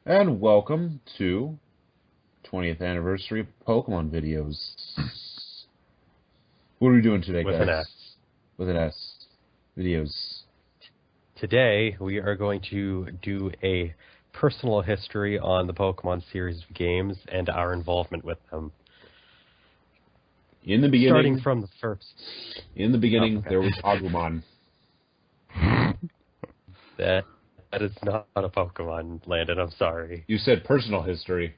And welcome to 20th anniversary of Pokemon videos. What are we doing today, With guys? an S. With an S. Videos. Today, we are going to do a personal history on the Pokemon series of games and our involvement with them. In the beginning... Starting from the first. In the beginning, there was Agumon. That is not a Pokemon, Landon, I'm sorry. You said personal history.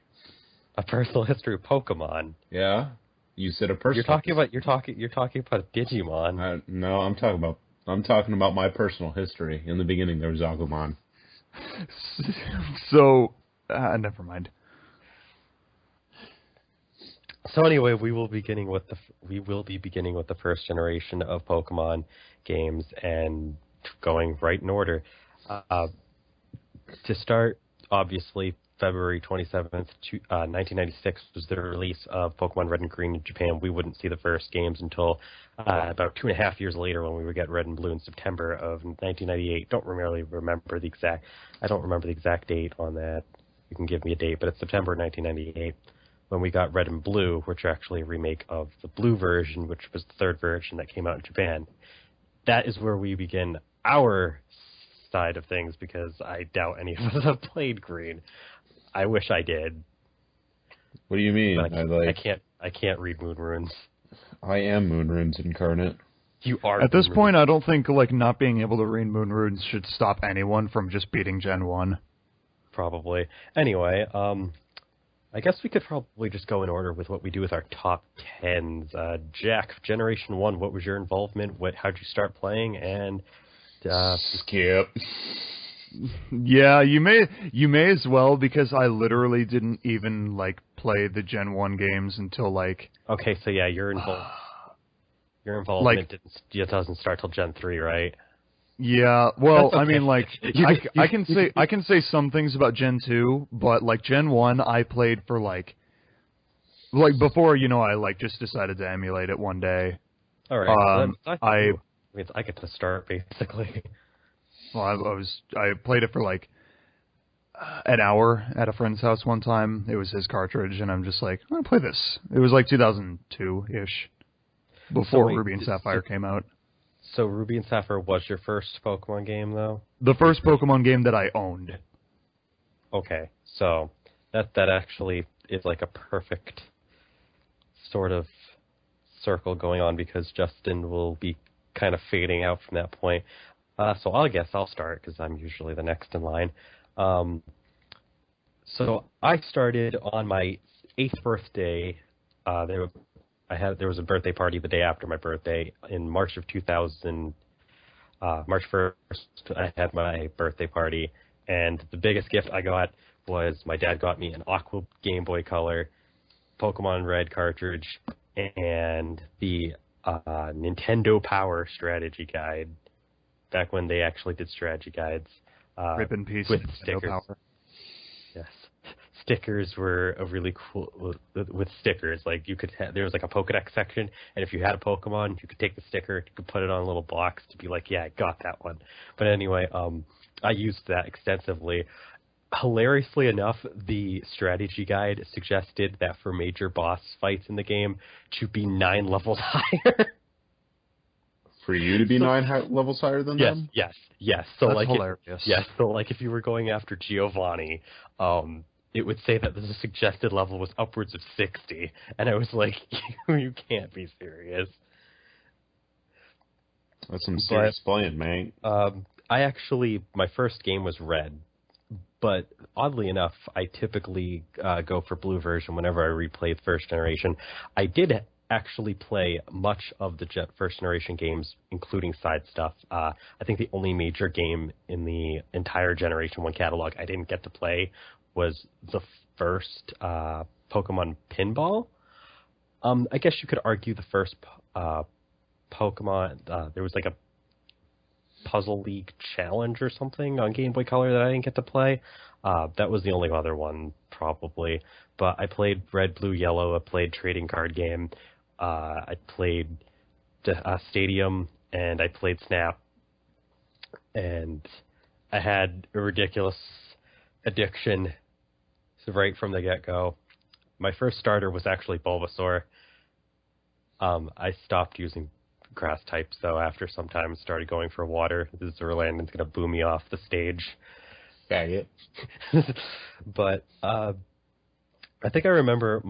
A personal history of Pokemon. Yeah? You said a personal You're talking about Digimon. No, I'm talking about my personal history. In the beginning, there was Agumon. So, never mind. So anyway, we will be beginning with the first generation of Pokemon games and going right in order. To start, obviously, February 27th, 1996 was the release of Pokemon Red and Green in Japan. We wouldn't see the first games until about 2.5 years later when we would get Red and Blue in September of 1998. I don't remember the exact date on that. You can give me a date, but it's September 1998 when we got Red and Blue, which are actually a remake of the Blue version, which was the third version that came out in Japan. That is where we begin our side of things, because I doubt any of us have played Green. I wish I did. What do you mean? I can't read Moon Runes. I am Moon Runes incarnate. You are. At this point, I don't think not being able to read Moon Runes should stop anyone from just beating Gen 1. Probably. Anyway, I guess we could probably just go in order with what we do with our top 10s. Jack, Generation 1, what was your involvement? How'd you start playing? And Skip. Yeah, you may as well, because I literally didn't even play the Gen 1 games until Okay, so yeah, your involvement doesn't start till Gen 3, right? Yeah, well, okay. I mean, I can say some things about Gen 2, but Gen 1 I played for before, I just decided to emulate it one day. All right. I get to start basically. Well, I played it for an hour at a friend's house one time. It was his cartridge, and I'm just I'm gonna play this. It was 2002-ish, before Ruby and Sapphire came out. So Ruby and Sapphire was your first Pokemon game, though? The first Pokemon game that I owned. Okay, so that actually is a perfect sort of circle going on, because Justin will be kind of fading out from that point. So I guess I'll start, because I'm usually the next in line. So I started on my 8th birthday. There was a birthday party the day after my birthday in March of 2000. March 1st, I had my birthday party, and the biggest gift I got was my dad got me an Aqua Game Boy Color, Pokemon Red cartridge, and the Nintendo Power strategy guide. Back when they actually did strategy guides. Rip in peace with Nintendo stickers. Power. Yes. Stickers were a really cool, with stickers, there was a Pokedex section, and if you had a Pokemon, you could take the sticker, you could put it on a little box to be yeah, I got that one. But anyway, I used that extensively. Hilariously enough, the strategy guide suggested that for major boss fights in the game to be 9 levels higher. For you to be 9 levels higher than them? Yes. So that's hilarious. So if you were going after Giovanni, it would say that the suggested level was upwards of 60, and I was you can't be serious. That's some serious playing, man. My first game was Red, but oddly enough, I typically go for Blue version whenever I replay the first generation. I did actually play much of the first generation games, including side stuff. I think the only major game in the entire Generation 1 catalog I didn't get to play was the first Pokemon Pinball. I guess you could argue the first Pokemon, there was a Puzzle League Challenge or something on Game Boy Color that I didn't get to play. That was the only other one, probably. But I played Red, Blue, Yellow. I played Trading Card Game. I played Stadium, and I played Snap. And I had a ridiculous addiction So right from the get-go, my first starter was actually Bulbasaur. I stopped using grass types, though, after some time started going for water. This Zerlandon's going to boo me off the stage. Faggot. But I think I remember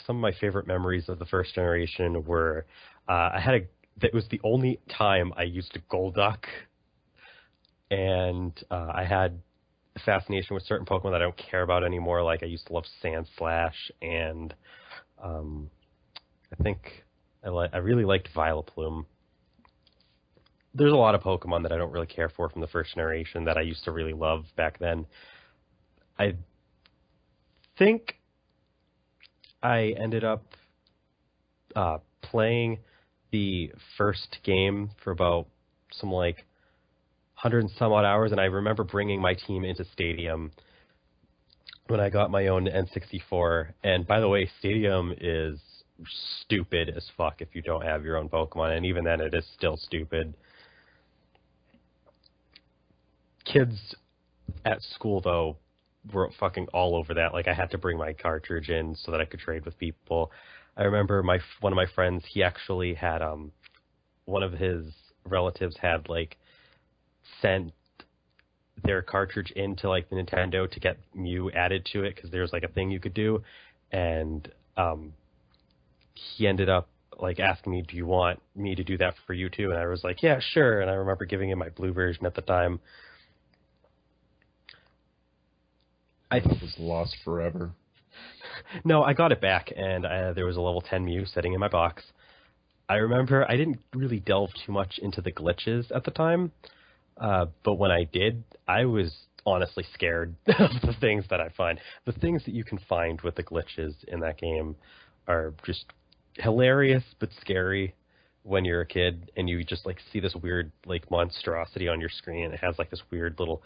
some of my favorite memories of the first generation were that was the only time I used a Golduck, and I had a fascination with certain Pokemon that I don't care about anymore. Like I used to love Sandslash, and I think I really liked Vileplume. There's a lot of Pokemon that I don't really care for from the first generation that I used to really love back then. I think I ended up playing the first game for about some 100 and some odd hours, and I remember bringing my team into Stadium when I got my own N64. And by the way, Stadium is stupid as fuck if you don't have your own Pokemon, and even then it is still stupid. Kids at school, though, were fucking all over that. Like, I had to bring my cartridge in so that I could trade with people. I remember one of my friends, he actually had, one of his relatives had, sent their cartridge into, the Nintendo to get Mew added to it, because there's, a thing you could do. And he ended up, asking me, do you want me to do that for you, too? And I was like, yeah, sure. And I remember giving him my blue version at the time. I think it was lost forever. No, I got it back, and there was a level 10 Mew sitting in my box. I remember I didn't really delve too much into the glitches at the time, but when I did, I was honestly scared of the things that I find. The things that you can find with the glitches in that game are just hilarious but scary when you're a kid, and you just see this weird monstrosity on your screen. It has this weird little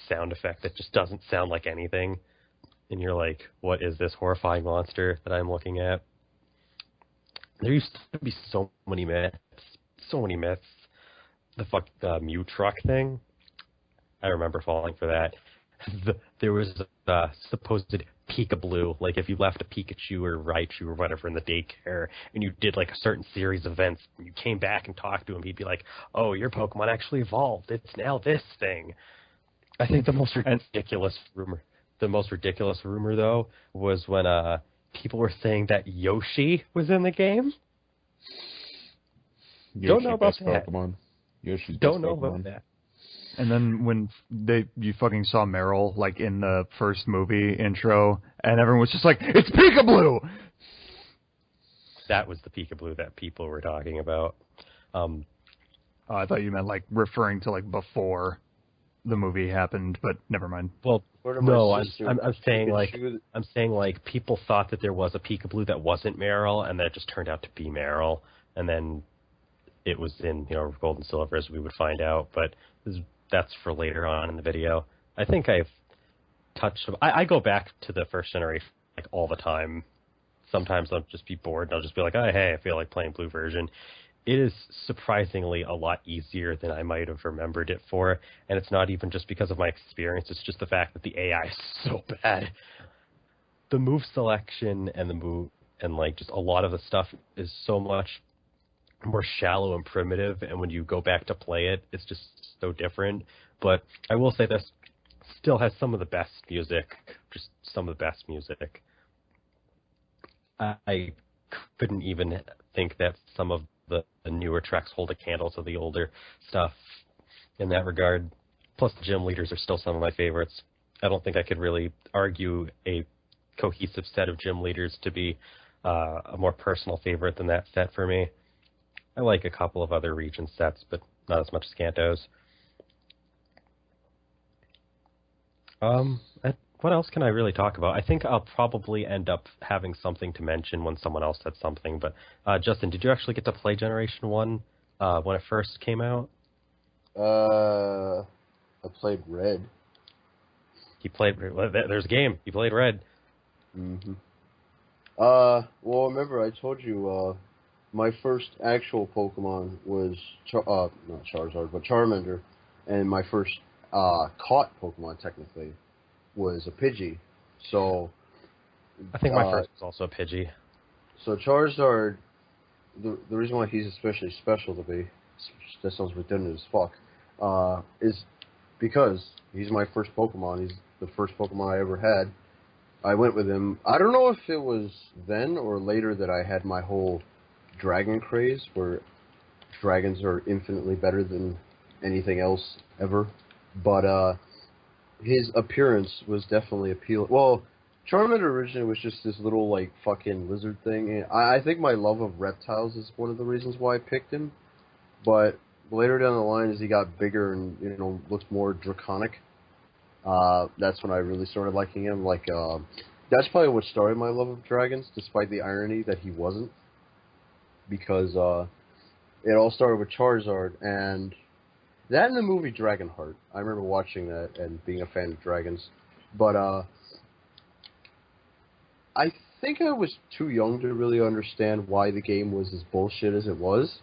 sound effect that just doesn't sound like anything, and you're like, what is this horrifying monster that I'm looking at? There used to be so many myths. The Mew truck thing, I remember falling for that. There was a supposed Peekaboo, if you left a Pikachu or Raichu or whatever in the daycare, and you did a certain series of events, and you came back and talked to him, he'd be like, oh, your Pokemon actually evolved. It's now this thing. I think the most ridiculous rumor, though, was when people were saying that Yoshi was in the game. Don't know about that. Pokemon. Yoshi's Don't know Pokemon. about that. And then when you fucking saw Meryl in the first movie intro, and everyone was just like, "It's Peekaboo!" That was the Peekaboo that people were talking about. I thought you meant referring to before the movie happened, but never mind. Well, no, I'm saying people thought that there was a Peekaboo that wasn't Meryl, and that it just turned out to be Meryl, and then it was in Gold and Silver, as we would find out, but that's for later on in the video. I think I've touched... I go back to the first generation all the time. Sometimes I'll just be bored, and I'll just be like, oh, hey, I feel like playing blue version. It is surprisingly a lot easier than I might have remembered it for, and it's not even just because of my experience. It's just the fact that the AI is so bad. The move selection and just a lot of the stuff is so much more shallow and primitive, and when you go back to play it, it's just so different. But I will say this still has some of the best music, just some of the best music. I couldn't even think that some of the newer tracks hold a candle to the older stuff in that regard. Plus, the gym leaders are still some of my favorites. I don't think I could really argue a cohesive set of gym leaders to be a more personal favorite than that set for me. I like a couple of other region sets, but not as much as Kanto's. What else can I really talk about? I think I'll probably end up having something to mention when someone else said something. But Justin, did you actually get to play Generation 1 when it first came out? I played Red. There's a game. He played Red. Mm-hmm. Well, remember I told you my first actual Pokemon was not Charizard, but Charmander, and my first caught Pokemon technically was a Pidgey. So I think my first was also a Pidgey. So Charizard, the reason why he's especially special to me, that sounds redundant as fuck, is because he's my first Pokemon. He's the first Pokemon I ever had. I went with him. I don't know if it was then or later that I had my whole dragon craze, where dragons are infinitely better than anything else ever. But his appearance was definitely appealing. Well, Charmander originally was just this little, like, fucking lizard thing. And I think my love of reptiles is one of the reasons why I picked him. But later down the line, as he got bigger and, you know, looked more draconic, that's when I really started liking him. Like, that's probably what started my love of dragons, despite the irony that he wasn't. Because it all started with Charizard, and that and the movie Dragonheart. I remember watching that and being a fan of dragons. But I think I was too young to really understand why the game was as bullshit as it was.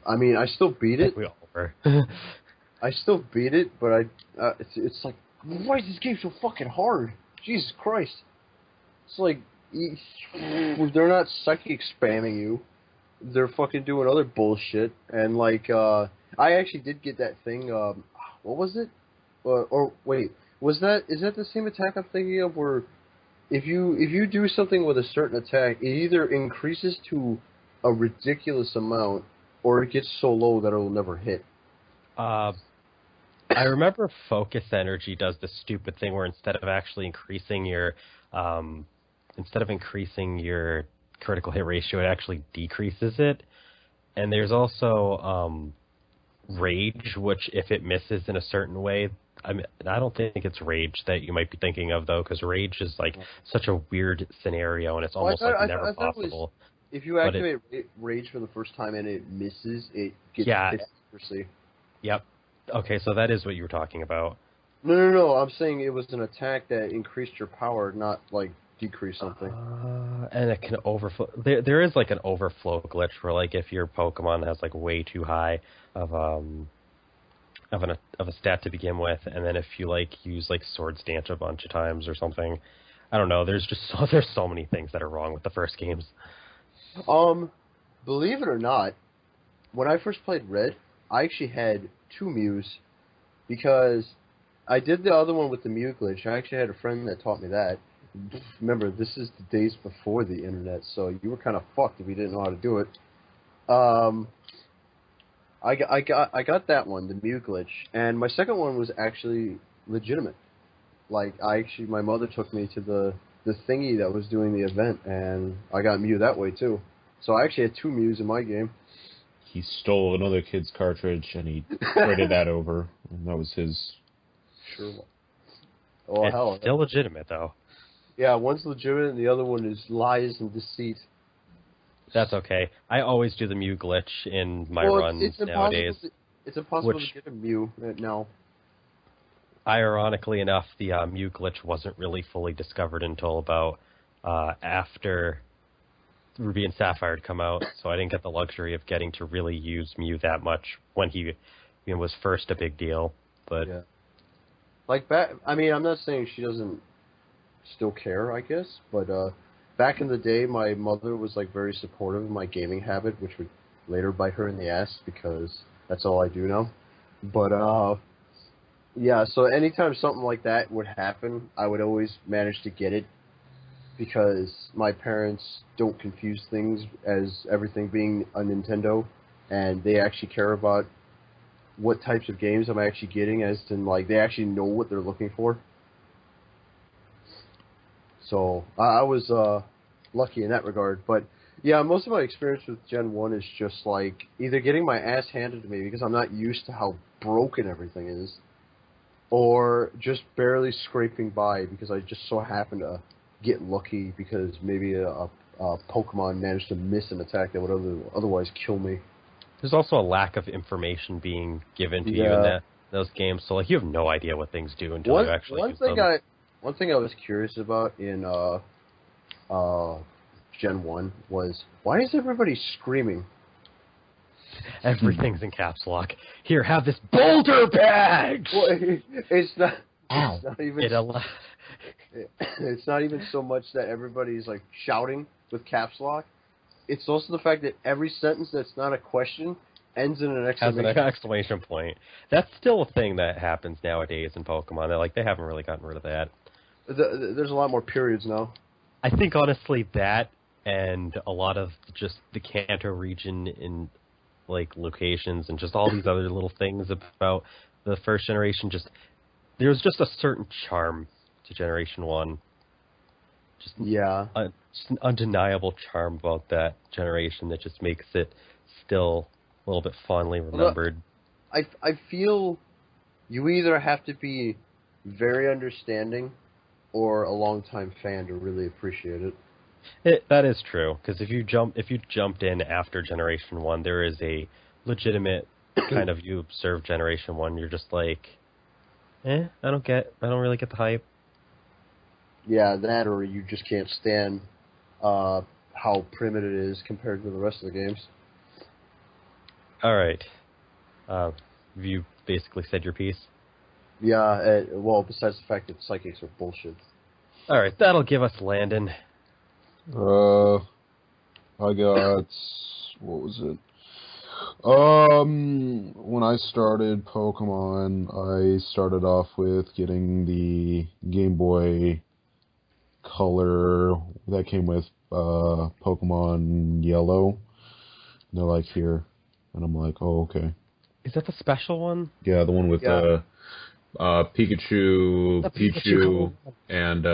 I mean, I still beat it. We all were. I still beat it, but it's like, why is this game so fucking hard? Jesus Christ. It's like, they're not psychic spamming you. They're fucking doing other bullshit. And, like, I actually did get that thing, what was it? Or wait, is that the same attack I'm thinking of where if you do something with a certain attack, it either increases to a ridiculous amount or it gets so low that it'll never hit? I remember Focus Energy does the stupid thing where instead of increasing your critical hit ratio, it actually decreases it. And there's also Rage, which if it misses in a certain way, I don't think it's Rage that you might be thinking of, though, because Rage is like such a weird scenario, and it's almost never possible. If you activate Rage for the first time and it misses, it gets accuracy. Yep. Okay, so that is what you were talking about. No. I'm saying it was an attack that increased your power, not like decrease something. And it can overflow. There is like an overflow glitch where, like, if your Pokemon has like way too high of a stat to begin with, and then if you like use like Swords Dance a bunch of times or something, I don't know. There's so many things that are wrong with the first games. Believe it or not, when I first played Red, I actually had 2 Mews because I did the other one with the Mew glitch. I actually had a friend that taught me that. Remember, this is the days before the internet, so you were kind of fucked if you didn't know how to do it. I got that one, the Mew glitch, and my second one was actually legitimate. Like, my mother took me to the thingy that was doing the event, and I got Mew that way too. So I actually had 2 Mews in my game. He stole another kid's cartridge and he traded that over, and that was his. Sure. It's still legitimate, though. Yeah, one's legitimate and the other one is lies and deceit. That's okay. I always do the Mew glitch in my runs nowadays. It's impossible to get a Mew now. Ironically enough, the Mew glitch wasn't really fully discovered until about after Ruby and Sapphire had come out, so I didn't get the luxury of getting to really use Mew that much when he was first a big deal. But yeah. Like I'm not saying she doesn't still care, I guess, but back in the day, my mother was like very supportive of my gaming habit, which would later bite her in the ass because that's all I do now. But yeah, so anytime something like that would happen, I would always manage to get it because my parents don't confuse things as everything being a Nintendo, and they actually care about what types of games I'm actually getting, as in, like, they actually know what they're looking for. So I was lucky in that regard. But yeah, most of my experience with Gen 1 is just like either getting my ass handed to me because I'm not used to how broken everything is, or just barely scraping by because I just so happen to get lucky because maybe a Pokemon managed to miss an attack that would otherwise kill me. There's also a lack of information being given to you in those games, so like you have no idea what things do until you actually use them. One thing I was curious about in Gen 1 was, why is everybody screaming? Everything's in caps lock. Here, have this boulder badge! Well, it's not even... It's not even so much that everybody's like shouting with caps lock. It's also the fact that every sentence that's not a question ends in an Has exclamation. an exclamation point. That's still a thing that happens nowadays in Pokemon. They haven't really gotten rid of that. There's a lot more periods now. I think honestly that and a lot of just the Kanto region in like locations and just all these other little things about the first generation, just there's just a certain charm to Generation 1. Just an undeniable charm about that generation that just makes it still a little bit fondly remembered. I feel you either have to be very understanding or a longtime fan to really appreciate it. That is true, because if you jumped in after Generation 1, there is a legitimate kind of, you observe Generation 1, you're just like, I don't really get the hype. Yeah, that, or you just can't stand how primitive it is compared to the rest of the games. All right. Have you basically said your piece? Yeah, well, besides the fact that psychics are bullshit. All right, that'll give us Landon. I got, what was it? When I started Pokemon, I started off with getting the Game Boy Color that came with Pokemon Yellow. And they're like, here. And I'm like, oh, okay. Is that the special one? Yeah, the one with Pikachu, Pichu, and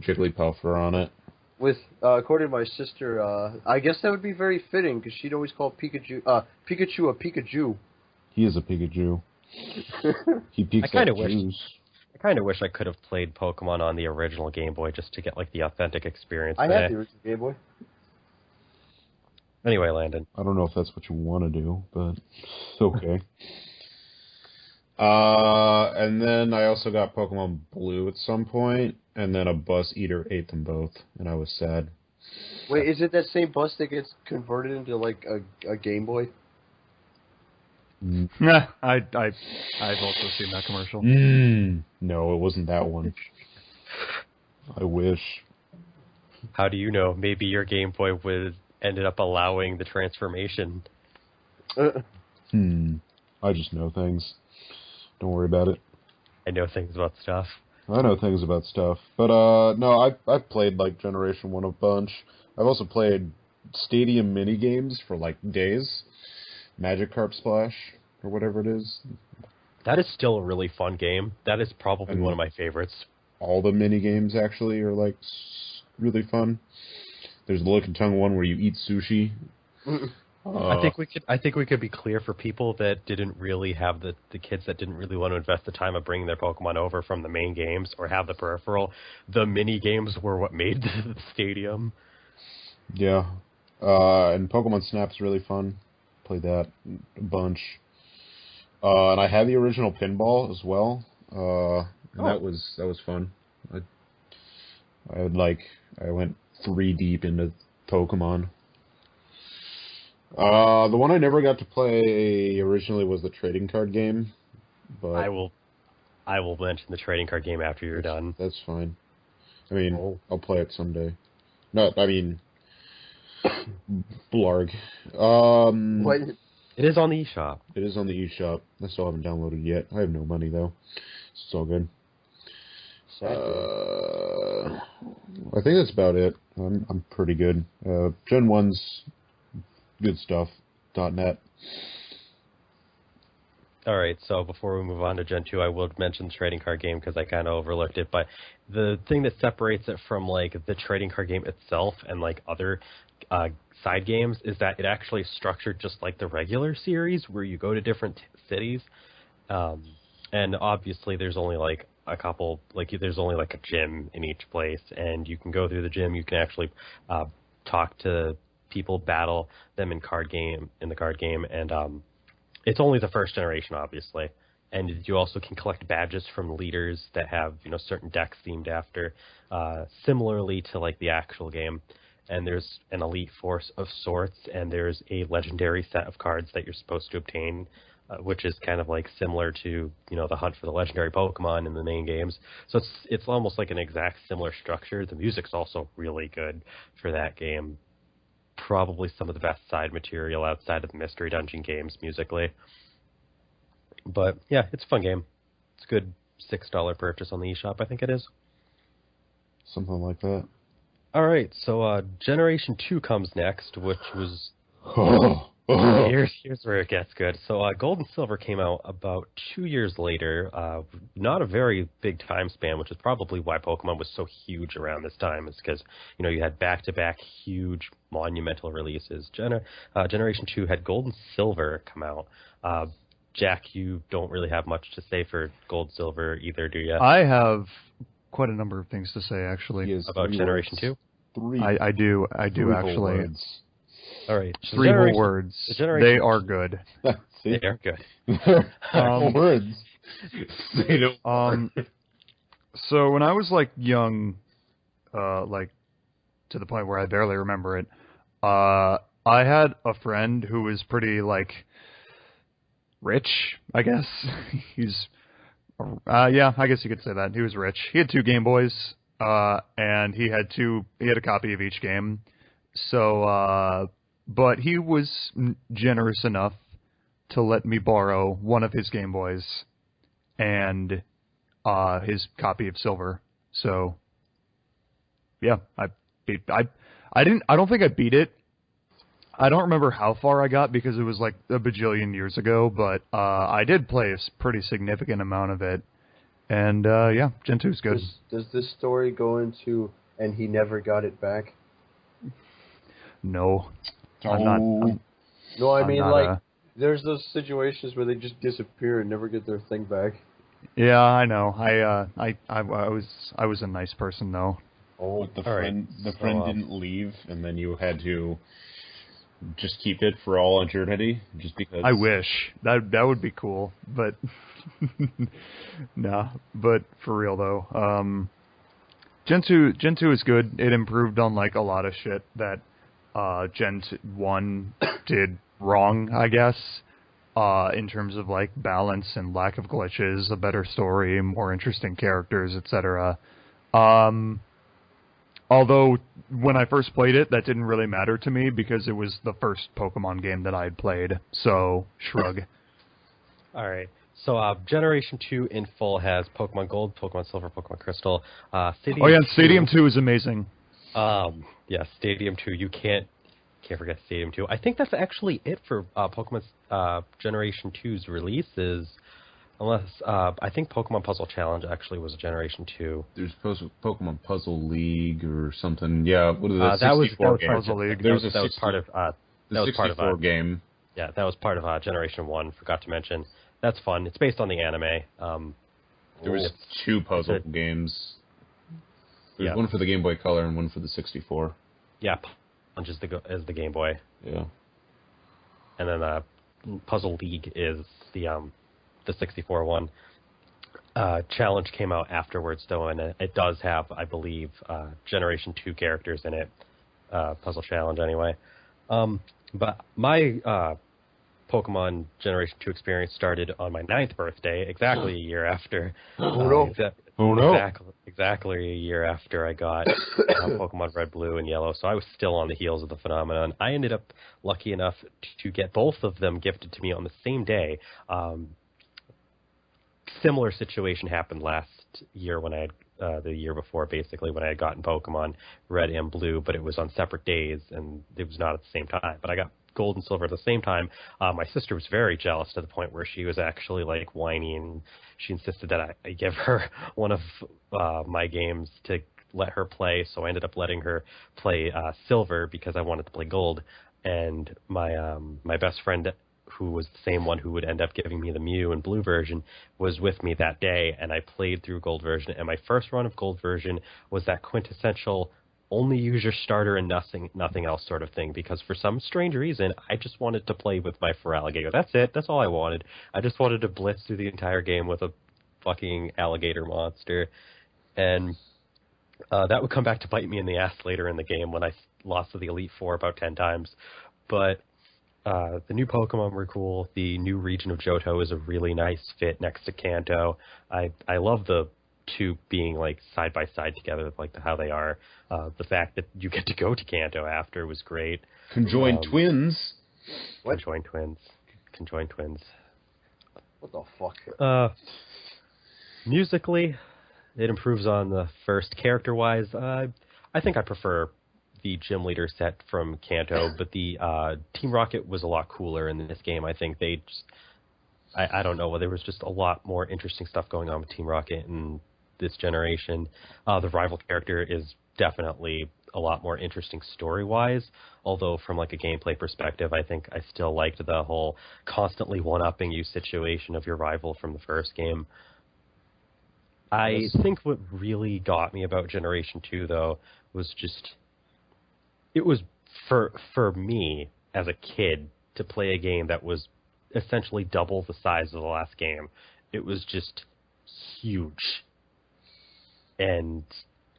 Jigglypuff are on it. With, according to my sister, I guess that would be very fitting, because she'd always call Pikachu a Pikachu. He is a Pikachu. He peeks I kind at of wish. Jews. I kind of wish I could have played Pokemon on the original Game Boy just to get like the authentic experience. I had the original Game Boy. Anyway, Landon. I don't know if that's what you want to do, but it's okay. And then I also got Pokemon Blue at some point, and then a bus eater ate them both, and I was sad. Wait, is it that same bus that gets converted into like a Game Boy? Yeah, I've also seen that commercial. No, it wasn't that one. I wish. How do you know? Maybe your Game Boy ended up allowing the transformation. I just know things. Don't worry about it. I know things about stuff. I know things about stuff. But, no, I've played, like, Generation 1 a bunch. I've also played Stadium minigames for, like, days. Magikarp Splash, or whatever it is. That is still a really fun game. That is probably one of my favorites. All the minigames, actually, are, like, really fun. There's the Look and Tongue one where you eat sushi. I think we could be clear for people that didn't really have the kids that didn't really want to invest the time of bringing their Pokemon over from the main games or have the peripheral. The mini games were what made the stadium. Yeah, and Pokemon Snap's really fun. Played that a bunch. And I had the original pinball as well. That was fun. I went 3 deep into Pokemon. The one I never got to play originally was the trading card game. But I will mention the trading card game after you're done. That's fine. I mean, I'll play it someday. No, I mean, blarg. What? It is on the eShop. It is on the eShop. I still haven't downloaded it yet. I have no money though. It's all good. I think that's about it. I'm pretty good. Gen 1's good stuff. .net. All right, so before we move on to Gen 2, I will mention the trading card game because I kind of overlooked it. But the thing that separates it from like the trading card game itself and like other side games is that it actually is structured just like the regular series, where you go to different cities, and obviously there's only like a couple, like there's only like a gym in each place, and you can go through the gym. You can actually talk to people, battle them in the card game, and it's only the first generation, obviously. And you also can collect badges from leaders that have, certain decks themed after, similarly to like the actual game. And there's an elite force of sorts, and there's a legendary set of cards that you're supposed to obtain which is kind of like similar to the hunt for the legendary Pokemon in the main games. So it's almost like an exact similar structure. The music's also really good for that game. Probably some of the best side material outside of the Mystery Dungeon games musically. But yeah, it's a fun game. It's a good $6 purchase on the eShop, I think it is. Something like that. All right, so Generation 2 comes next, which was... Here's where it gets good. So Gold and Silver came out about 2 years later. Not a very big time span, which is probably why Pokemon was so huge around this time. Is because you had back-to-back huge monumental releases. Generation 2 had Gold and Silver come out. Jack, you don't really have much to say for Gold Silver either, do you? I have quite a number of things to say, actually. About Generation 2? I do actually. Words. All right. Three whole words. They are good. They are good. Words. They don't. So when I was young, like to the point where I barely remember it, I had a friend who was pretty rich, I guess. He's yeah, I guess you could say that. He was rich. He had 2 Game Boys, and he had a copy of each game. So but he was generous enough to let me borrow one of his Game Boys and his copy of Silver. So yeah, I don't think I beat it. I don't remember how far I got because it was a bajillion years ago, but I did play a pretty significant amount of it. And yeah, Gen 2 is good. Does this story go into and he never got it back? No. No, I mean, there's those situations where they just disappear and never get their thing back. Yeah, I know. I was a nice person though. Oh, the friend didn't leave, and then you had to just keep it for all eternity, just because. I wish that would be cool, but nah. But for real though, Gen 2 is good. It improved on a lot of shit that Gen 1 did wrong, I guess, in terms of balance and lack of glitches, a better story, more interesting characters, etc. Although when I first played it, that didn't really matter to me because it was the first Pokemon game that I had played. So shrug. All right. So Generation 2 in full has Pokemon Gold, Pokemon Silver, Pokemon Crystal. Stadium 2 is amazing. Yeah, Stadium 2. You can't forget Stadium 2. I think that's actually it for Pokemon Generation 2's releases. Unless, I think Pokemon Puzzle Challenge actually was a Generation 2. There's Pokemon Puzzle League or something. Yeah, what is that? That was Puzzle League. That was part of the 64 game. Yeah, that was part of Generation 1. Forgot to mention. That's fun. It's based on the anime. There was 2 puzzle games. There's one for the Game Boy Color and one for the 64. Yeah, Punch is the Game Boy. Yeah. And then Puzzle League is the 64 one. Challenge came out afterwards, though, and it does have, I believe, Generation 2 characters in it. Puzzle Challenge, anyway. But my Pokemon Generation 2 experience started on my 9th birthday, exactly a year after. Exactly a year after I got Pokemon Red, Blue, and Yellow, so I was still on the heels of the phenomenon. I ended up lucky enough to get both of them gifted to me on the same day. Similar situation happened last year when I had, the year before, basically, when I had gotten Pokemon Red and Blue, but it was on separate days, and it was not at the same time. But I got Gold and Silver at the same time. My sister was very jealous to the point where she was actually whining. She insisted that I give her one of my games to let her play, so I ended up letting her play Silver because I wanted to play Gold. And my best friend, who was the same one who would end up giving me the Mew and Blue version, was with me that day, and I played through Gold version. And my first run of Gold version was that quintessential only use your starter and nothing else sort of thing, because for some strange reason, I just wanted to play with my Feraligatr. That's it. That's all I wanted. I just wanted to blitz through the entire game with a fucking alligator monster. And that would come back to bite me in the ass later in the game when I lost to the Elite Four about 10 times. But the new Pokemon were cool. The new region of Johto is a really nice fit next to Kanto. I love the two being like side by side together, like how they are. The fact that you get to go to Kanto after was great. Conjoined twins. What? Conjoined twins. Conjoined twins. What the fuck? Musically, it improves on the first. Character-wise, I think I prefer the gym leader set from Kanto, but the Team Rocket was a lot cooler in this game. I think they just, I don't know, there was just a lot more interesting stuff going on with Team Rocket in this generation. The rival character is definitely a lot more interesting story-wise, although from like a gameplay perspective, I think I still liked the whole constantly one-upping you situation of your rival from the first game. I think what really got me about Generation 2, though, was just, it was, for me, as a kid, to play a game that was essentially double the size of the last game. It was just huge. And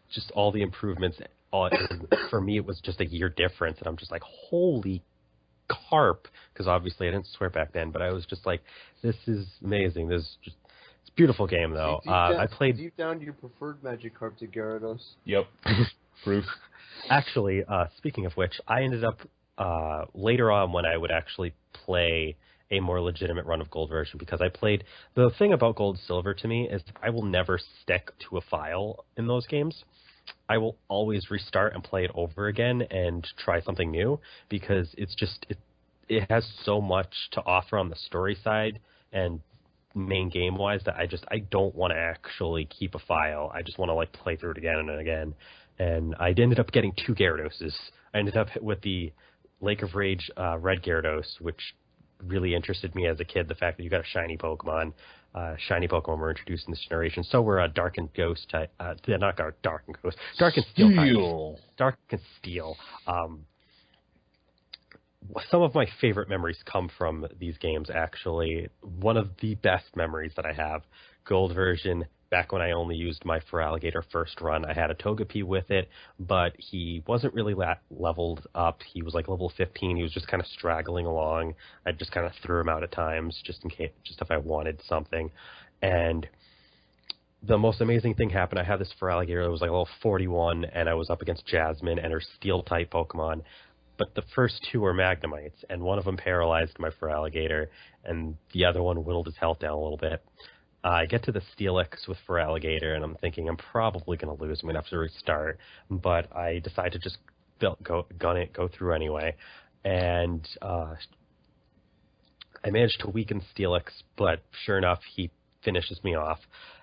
just all the improvements, for me, it was just a year difference. And I'm just like, holy carp, because obviously I didn't swear back then, but I was just like, this is amazing. This is just, it's a beautiful game, though. I played... Deep down, you preferred Magikarp to Gyarados? Yep. Proof. Actually, speaking of which, I ended up, later on when I would actually play a more legitimate run of Gold version, because I played... The thing about Gold Silver to me is I will never stick to a file in those games. I will always restart and play it over again and try something new, because it's just... It has so much to offer on the story side and main game-wise that I don't want to actually keep a file. I just want to like play through it again and again. And I ended up getting 2 Gyarados. I ended up with the Lake of Rage Red Gyarados, which really interested me as a kid, the fact that you got a shiny Pokemon. Shiny Pokemon were introduced in this generation. So were Dark and Ghost type. Not Dark and Ghost. Dark and Steel. Dark and Steel. Some of my favorite memories come from these games, actually. One of the best memories that I have, Gold version, back when I only used my Feraligatr first run, I had a Togepi with it, but he wasn't really leveled up. He was like level 15. He was just kind of straggling along. I just kind of threw him out at times, just in case, just if I wanted something. And the most amazing thing happened. I had this Feraligatr that was like level 41, and I was up against Jasmine and her Steel-type Pokemon. But the first 2 were Magnemites, and one of them paralyzed my Feraligatr, and the other one whittled his health down a little bit. I get to the Steelix with Feraligatr, and I'm thinking I'm probably going to lose. I'm going to have to restart. But I decide to just go through anyway. And I managed to weaken Steelix, but sure enough, he finishes me off.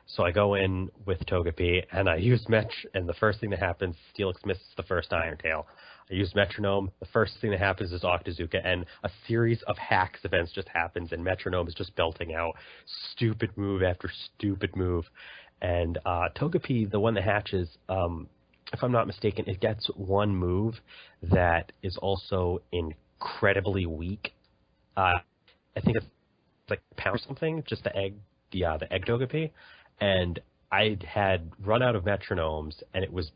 So I go in with Togepi, and I use and the first thing that happens, Steelix misses the first Iron Tail. I use Metronome. The first thing that happens is Octazooka, and a series of hacks events just happens, and Metronome is just belting out stupid move after stupid move. And Togepi, the one that hatches, if I'm not mistaken, it gets one move that is also incredibly weak. I think it's like pound or something, just the egg Togepi. And I had run out of Metronomes, and it was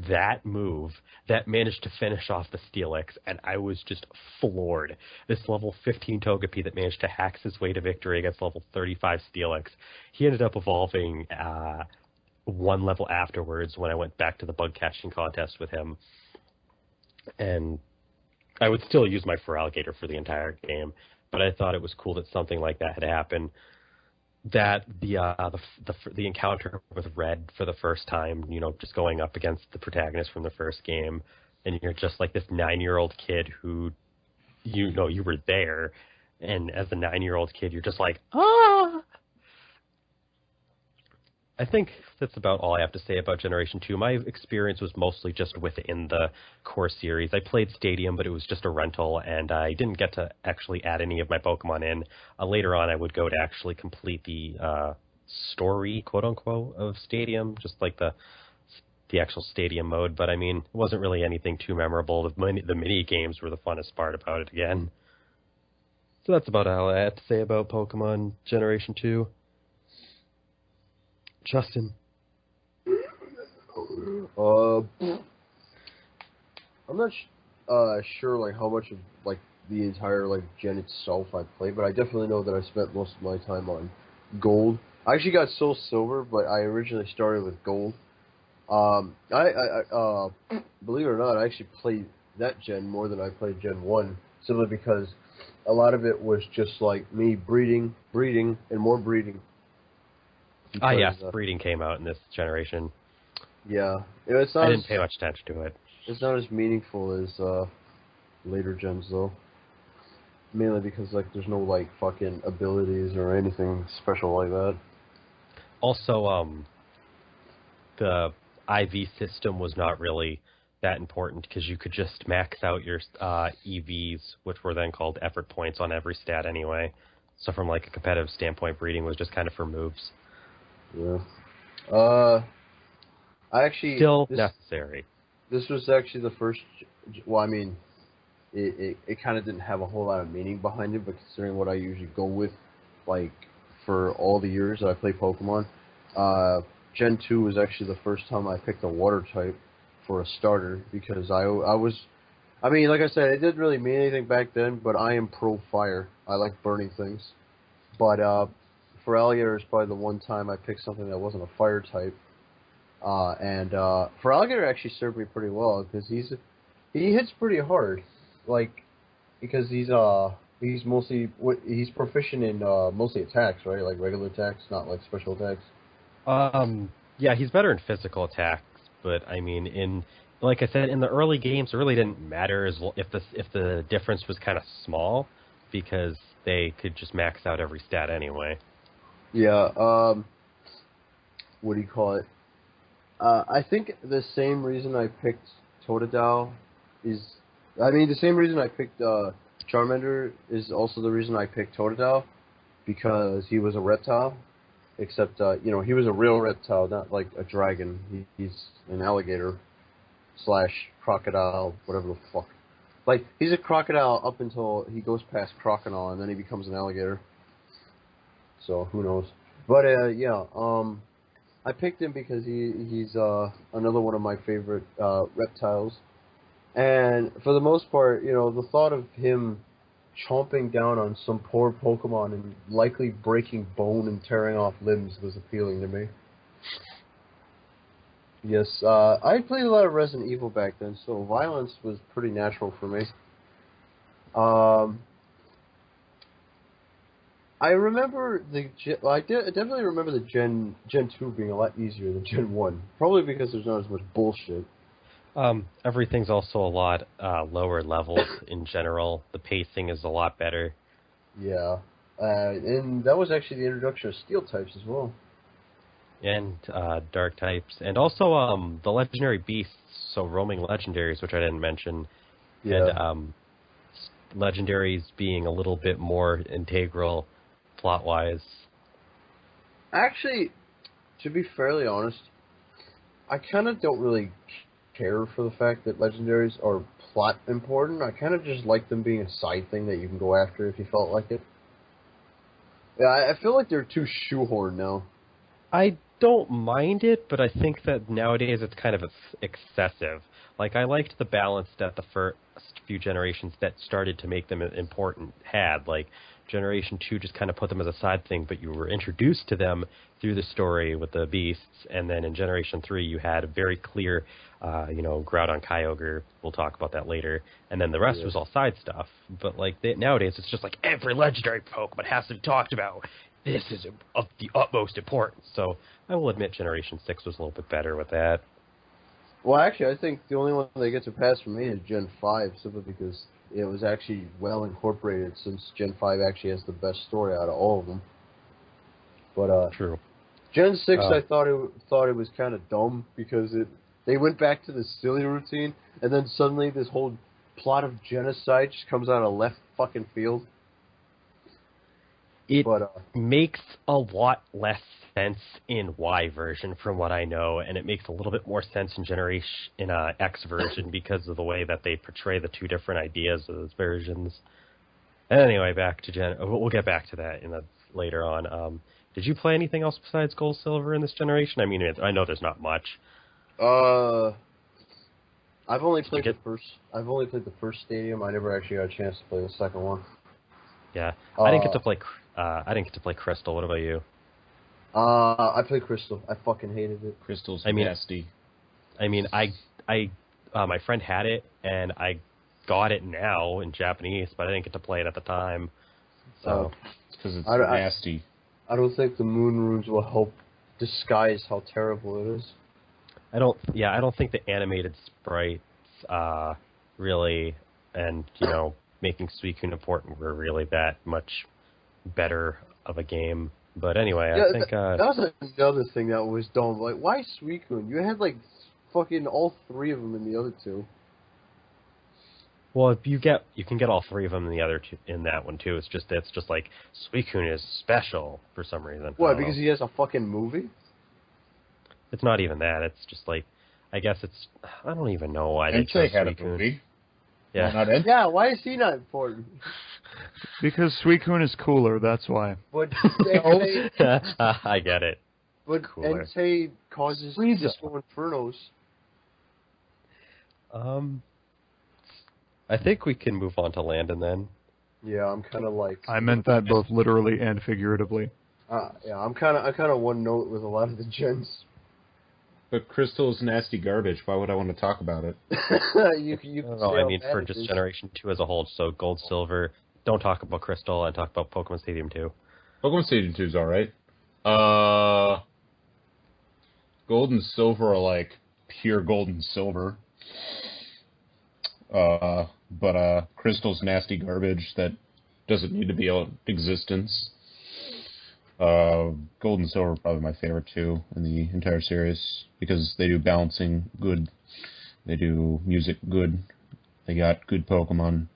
that move that managed to finish off the Steelix, and I was just floored. This level 15 Togepi that managed to hack his way to victory against level 35 Steelix, he ended up evolving one level afterwards when I went back to the bug catching contest with him. And I would still use my Feraligatr for the entire game, but I thought it was cool that something like that had happened. That the encounter with Red for the first time, just going up against the protagonist from the first game, and you're just like this 9-year-old kid who, you were there, and as a 9-year-old kid, you're just like, ah! I think that's about all I have to say about Generation 2. My experience was mostly just within the core series. I played Stadium, but it was just a rental, and I didn't get to actually add any of my Pokemon in. Later on, I would go to actually complete the story, quote-unquote, of Stadium, just like the actual Stadium mode. But, I mean, it wasn't really anything too memorable. The mini-games were the funnest part about it again. So that's about all I have to say about Pokemon Generation 2. Justin. I'm not sure like how much of like the entire like gen itself I played, but I definitely know that I spent most of my time on gold. I actually got Soul Silver, but I originally started with gold. Believe it or not, I actually played that gen more than I played Gen 1, simply because a lot of it was just like me breeding, and more breeding. Because, yes, breeding came out in this generation. Yeah. It's not I didn't pay much attention to it. It's not as meaningful as later gens, though. Mainly because, like, there's no, like, fucking abilities or anything special like that. Also, the IV system was not really that important because you could just max out your EVs, which were then called effort points, on every stat anyway. So from like a competitive standpoint, breeding was just kind of for moves. Yeah. I actually... Still necessary. This was actually the first... Well, I mean, it kind of didn't have a whole lot of meaning behind it, but considering what I usually go with, like, for all the years that I play Pokemon, Gen 2 was actually the first time I picked a water type for a starter, because I was... I mean, like I said, it didn't really mean anything back then, but I am pro fire. I like burning things. But for Alligator, it's probably the one time I picked something that wasn't a fire type. And for Alligator, it actually served me pretty well, because he hits pretty hard. Like, because he's proficient in mostly attacks, right? Like regular attacks, not like special attacks. Yeah, he's better in physical attacks, but I mean, like I said, in the early games, it really didn't matter if the difference was kind of small, because they could just max out every stat anyway. Yeah. What do you call it? I think the same reason I picked Totodile the same reason I picked Charmander is also the reason I picked Totodile, because he was a reptile. Except, he was a real reptile, not like a dragon. He's an alligator / crocodile, whatever the fuck. Like, he's a crocodile up until he goes past crocodile, and then he becomes an alligator. So, who knows. But, I picked him because he's another one of my favorite reptiles. And for the most part, the thought of him chomping down on some poor Pokemon and likely breaking bone and tearing off limbs was appealing to me. Yes, I played a lot of Resident Evil back then, so violence was pretty natural for me. I remember I definitely remember the Gen 2 being a lot easier than Gen 1. Probably because there's not as much bullshit. Everything's also a lot lower levels in general. The pacing is a lot better. Yeah. And that was actually the introduction of steel types as well. And dark types. And also the legendary beasts, so roaming legendaries, which I didn't mention. Yeah. And legendaries being a little bit more integral plot-wise. Actually, to be fairly honest, I kind of don't really care for the fact that legendaries are plot important. I kind of just like them being a side thing that you can go after if you felt like it. Yeah, I feel like they're too shoehorned now. I don't mind it, but I think that nowadays it's kind of excessive. Like, I liked the balance that the first few generations that started to make them important had. Like, Generation 2 just kind of put them as a side thing, but you were introduced to them through the story with the beasts, and then in Generation 3 you had a very clear, Groudon Kyogre, we'll talk about that later, and then the rest was all side stuff. But like nowadays it's just like every legendary Pokemon has to be talked about. This is of the utmost importance. So I will admit Generation 6 was a little bit better with that. Well, actually, I think the only one that gets a pass from me is Gen 5, simply because it was actually well incorporated, since Gen 5 actually has the best story out of all of them. But True. Gen 6, I thought it was kind of dumb, because they went back to the silly routine, and then suddenly this whole plot of genocide just comes out of left fucking field. It makes a lot less sense in Y version, from what I know, and it makes a little bit more sense in X version because of the way that they portray the two different ideas of those versions. Anyway, back to we'll get back to that later on. Did you play anything else besides Gold Silver in this generation? I mean, I know there's not much. I I've only played the first. I've only played the first Stadium. I never actually got a chance to play the second one. Yeah, I didn't get to play. I didn't get to play Crystal. What about you? I played Crystal. I fucking hated it. Crystal's nasty. I mean, my friend had it, and I got it now in Japanese, but I didn't get to play it at the time. So it's because it's nasty. I don't think the moon runes will help disguise how terrible it is. I don't think the animated sprites really, and making Suicune important were really that much better of a game. But anyway, I think that was another thing that was dumb. Like, why Suicune? You had like fucking all three of them in the other two. Well, you can get all three of them in the other two, in that one too. It's just like Suicune is special for some reason. What? Because he has a fucking movie? It's not even that. It's just like, I guess it's, I don't even know why they chose had Suicune. A movie. Yeah. Yeah. Why is he not important? Because Suicune is cooler. That's why. But I get it. But Entei causes Disco Infernos. I think we can move on to Landon then. Yeah, I'm kind of like. I meant that both literally and figuratively. Yeah, I'm kind of one note with a lot of the gens. But Crystal's nasty garbage. Why would I want to talk about it? I mean, for just Generation 2 as a whole, so Gold, Silver. Don't talk about Crystal and talk about Pokemon Stadium 2. Pokemon Stadium 2 is alright. Gold and Silver are like pure Gold and Silver. But Crystal's nasty garbage that doesn't need to be in existence. Gold and Silver are probably my favorite two in the entire series because they do balancing good, they do music good, they got good Pokemon,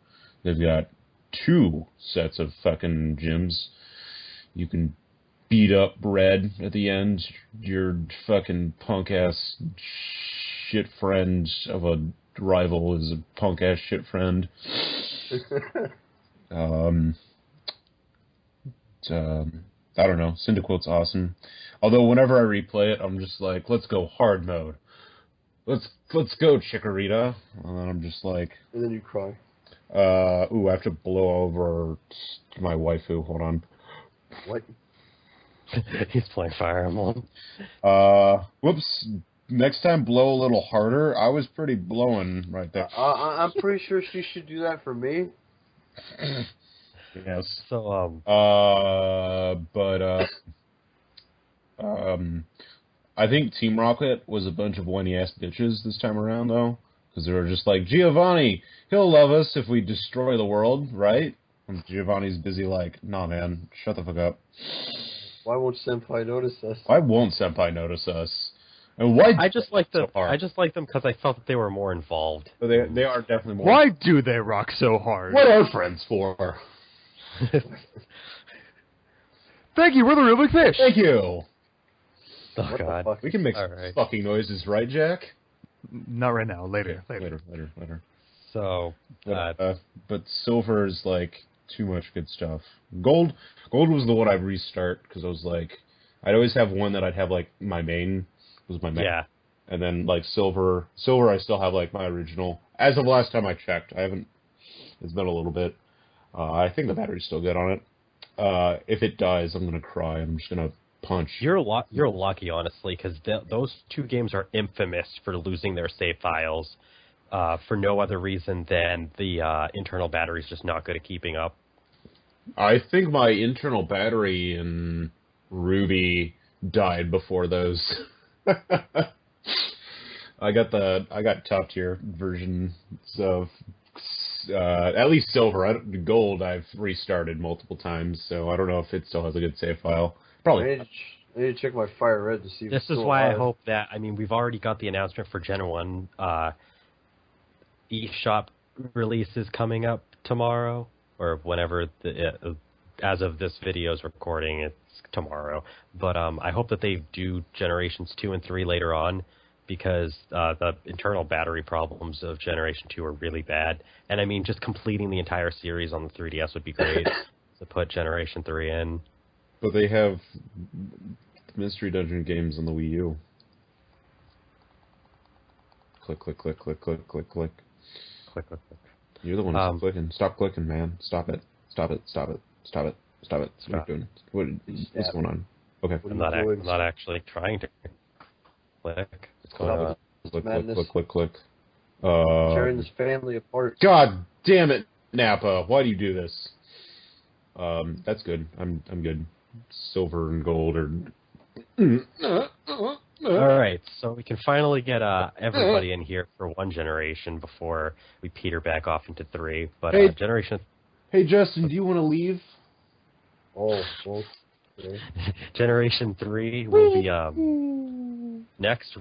they've got 2 sets of fucking gyms. You can beat up Red at the end, your fucking punk ass shit friend of a rival is a punk ass shit friend. I don't know. Cyndaquil's awesome. Although whenever I replay it, I'm just like, let's go hard mode. Let's go Chikorita. And then I'm just like... And then you cry. I have to blow over my waifu. Hold on. What? He's playing Fire Emblem. Whoops. Next time, blow a little harder. I was pretty blowing right there. I'm pretty sure she should do that for me. Yes. So, I think Team Rocket was a bunch of whiny-ass bitches this time around, though. Because they were just like, Giovanni, he'll love us if we destroy the world, right? And Giovanni's busy like, nah, man, shut the fuck up. Why won't Senpai notice us? Why won't Senpai notice us? And why? I just like them. So hard? I just like them because I felt that they were more involved. So they are definitely more. Why do they rock so hard? What are friends for? Thank you, we're the real big fish. Thank you. Oh What God. the fuck? We can make some fucking noises, right, Jack? Not right now. Later. So, but Silver is like too much good stuff. Gold was the one I'd restart because I was like, I'd always have one that I'd have like my main was my main. yeah. And then like Silver, I still have like my original. As of last time I checked, I haven't. It's been a little bit. I think the battery's still good on it. If it dies, I'm gonna cry. I'm just gonna punch. You're lucky, honestly, because those 2 games are infamous for losing their save files for no other reason than the internal battery's just not good at keeping up. I think my internal battery in Ruby died before those. I got top tier versions of at least Silver. Gold I've restarted multiple times, so I don't know if it still has a good save file. Probably. I need to check my Fire Red to see if This it's is still why alive. I hope that, I mean, we've already got the announcement for Gen 1. eShop release is coming up tomorrow, or whenever, as of this video's recording, it's tomorrow. But I hope that they do Generations 2 and 3 later on, because the internal battery problems of Generation 2 are really bad. And I mean, just completing the entire series on the 3DS would be great to put Generation 3 in. But they have Mystery Dungeon games on the Wii U. Click, click, click, click, click, click, click. Click, click, click. You're the one who's clicking. Stop clicking, man. Stop it. Stop it. Stop it. Stop it. Stop it. What are you doing? What's going on? Okay. What I'm are you doing? not actually trying to click. What's going on? Click, Madness. click, click, click, click. Tearing this family apart. God damn it, Napa! Why do you do this? That's good. I'm good. Silver and gold are. All right, so we can finally get everybody in here for one generation before we peter back off into three. But Hey. generation Hey, Justin, do you want to leave? Oh, well, okay. generation 3 will be next.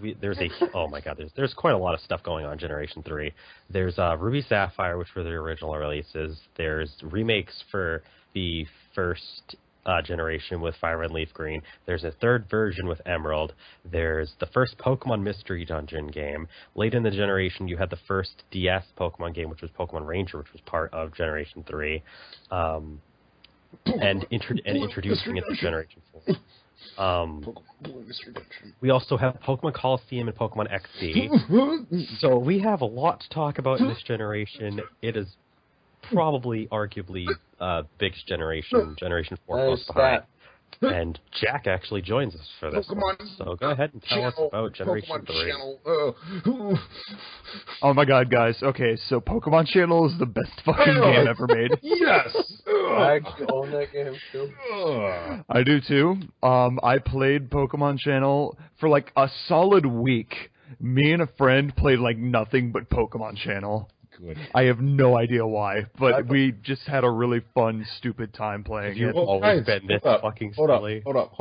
Oh my God, there's quite a lot of stuff going on. Generation 3. There's Ruby Sapphire, which were the original releases. There's remakes for the first generation with Fire Red Leaf Green. There's a third version with Emerald. There's the first Pokemon Mystery Dungeon game. Late in the generation, you had the first DS Pokemon game, which was Pokemon Ranger, which was part of Generation 3, and introducing it to Generation 4. We also have Pokemon Coliseum and Pokemon XD. So we have a lot to talk about in this generation. It is probably, arguably, biggest generation, Generation 4 close behind. And Jack actually joins us for this one. So go ahead and tell us about Generation 3. Oh my God, guys. Okay, so Pokemon Channel is the best fucking game ever made. Yes! I actually own that game too. I do too. I played Pokemon Channel for like a solid week. Me and a friend played like nothing but Pokemon Channel. Good. I have no idea why, but we just had a really fun, stupid time playing You've it. always been this fucking silly. Hold up.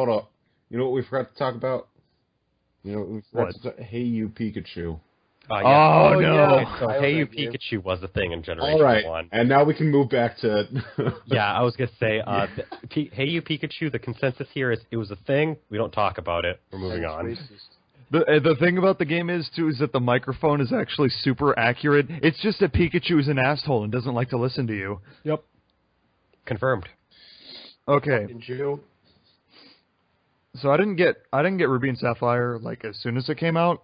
You know what we forgot to talk about? You know what we forgot to talk? Hey, you Pikachu. Oh, no. Yeah. So I Hey own You that game. Pikachu was a thing in Generation All right, 1. and now we can move back to. Yeah, I was going to say, Hey You Pikachu, the consensus here is it was a thing. We don't talk about it. We're moving on. Racist. The thing about the game is, too, is that the microphone is actually super accurate. It's just that Pikachu is an asshole and doesn't like to listen to you. Yep. Confirmed. Okay, Fucking Jew. so I didn't get Ruby and Sapphire like as soon as it came out,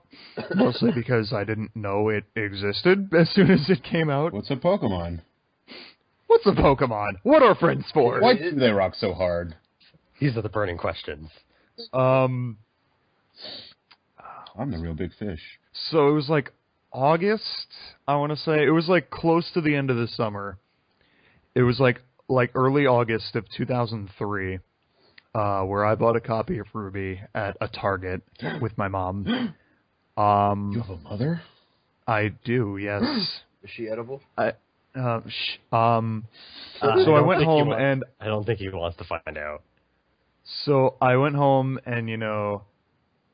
mostly because I didn't know it existed as soon as it came out. What's a Pokemon? What's a Pokemon? What are friends for? Why do they rock so hard? These are the burning questions. I'm the real big fish. So it was like August, I want to say. It was like close to the end of the summer. It was like early August of 2003, where I bought a copy of Ruby at a Target with my mom. You have a mother? I do, yes. Is she edible? So I don't went think home and I don't think he wants to find out. so I went home and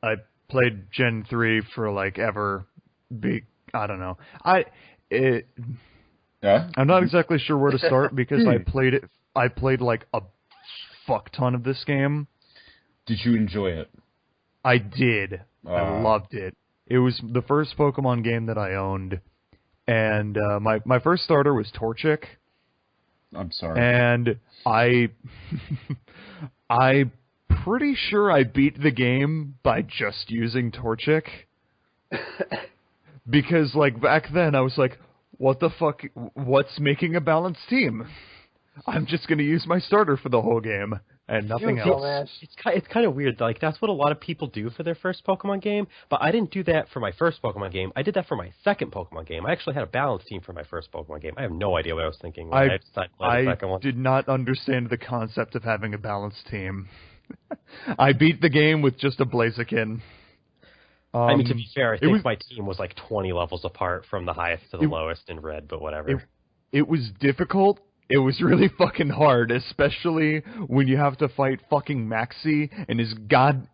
I played Gen 3 for like ever. I don't know. Yeah. I'm not exactly sure where to start because I played like a fuck ton of this game. Did you enjoy it? I did. I loved it. It was the first Pokemon game that I owned, and my first starter was Torchic. I'm sorry. And I'm pretty sure I beat the game by just using Torchic. Because, like, back then I was like, what the fuck, what's making a balanced team? I'm just going to use my starter for the whole game, and nothing else. It's kind of weird. Like, that's what a lot of people do for their first Pokemon game, but I didn't do that for my first Pokemon game. I did that for my second Pokemon game. I actually had a balanced team for my first Pokemon game. I have no idea what I was thinking when I decided to play the second one. Did not understand the concept of having a balanced team. I beat the game with just a Blaziken. I mean, to be fair, I think my team was like 20 levels apart from the highest to the lowest in red, but whatever. It was difficult. It was really fucking hard, especially when you have to fight fucking Maxie and his goddamn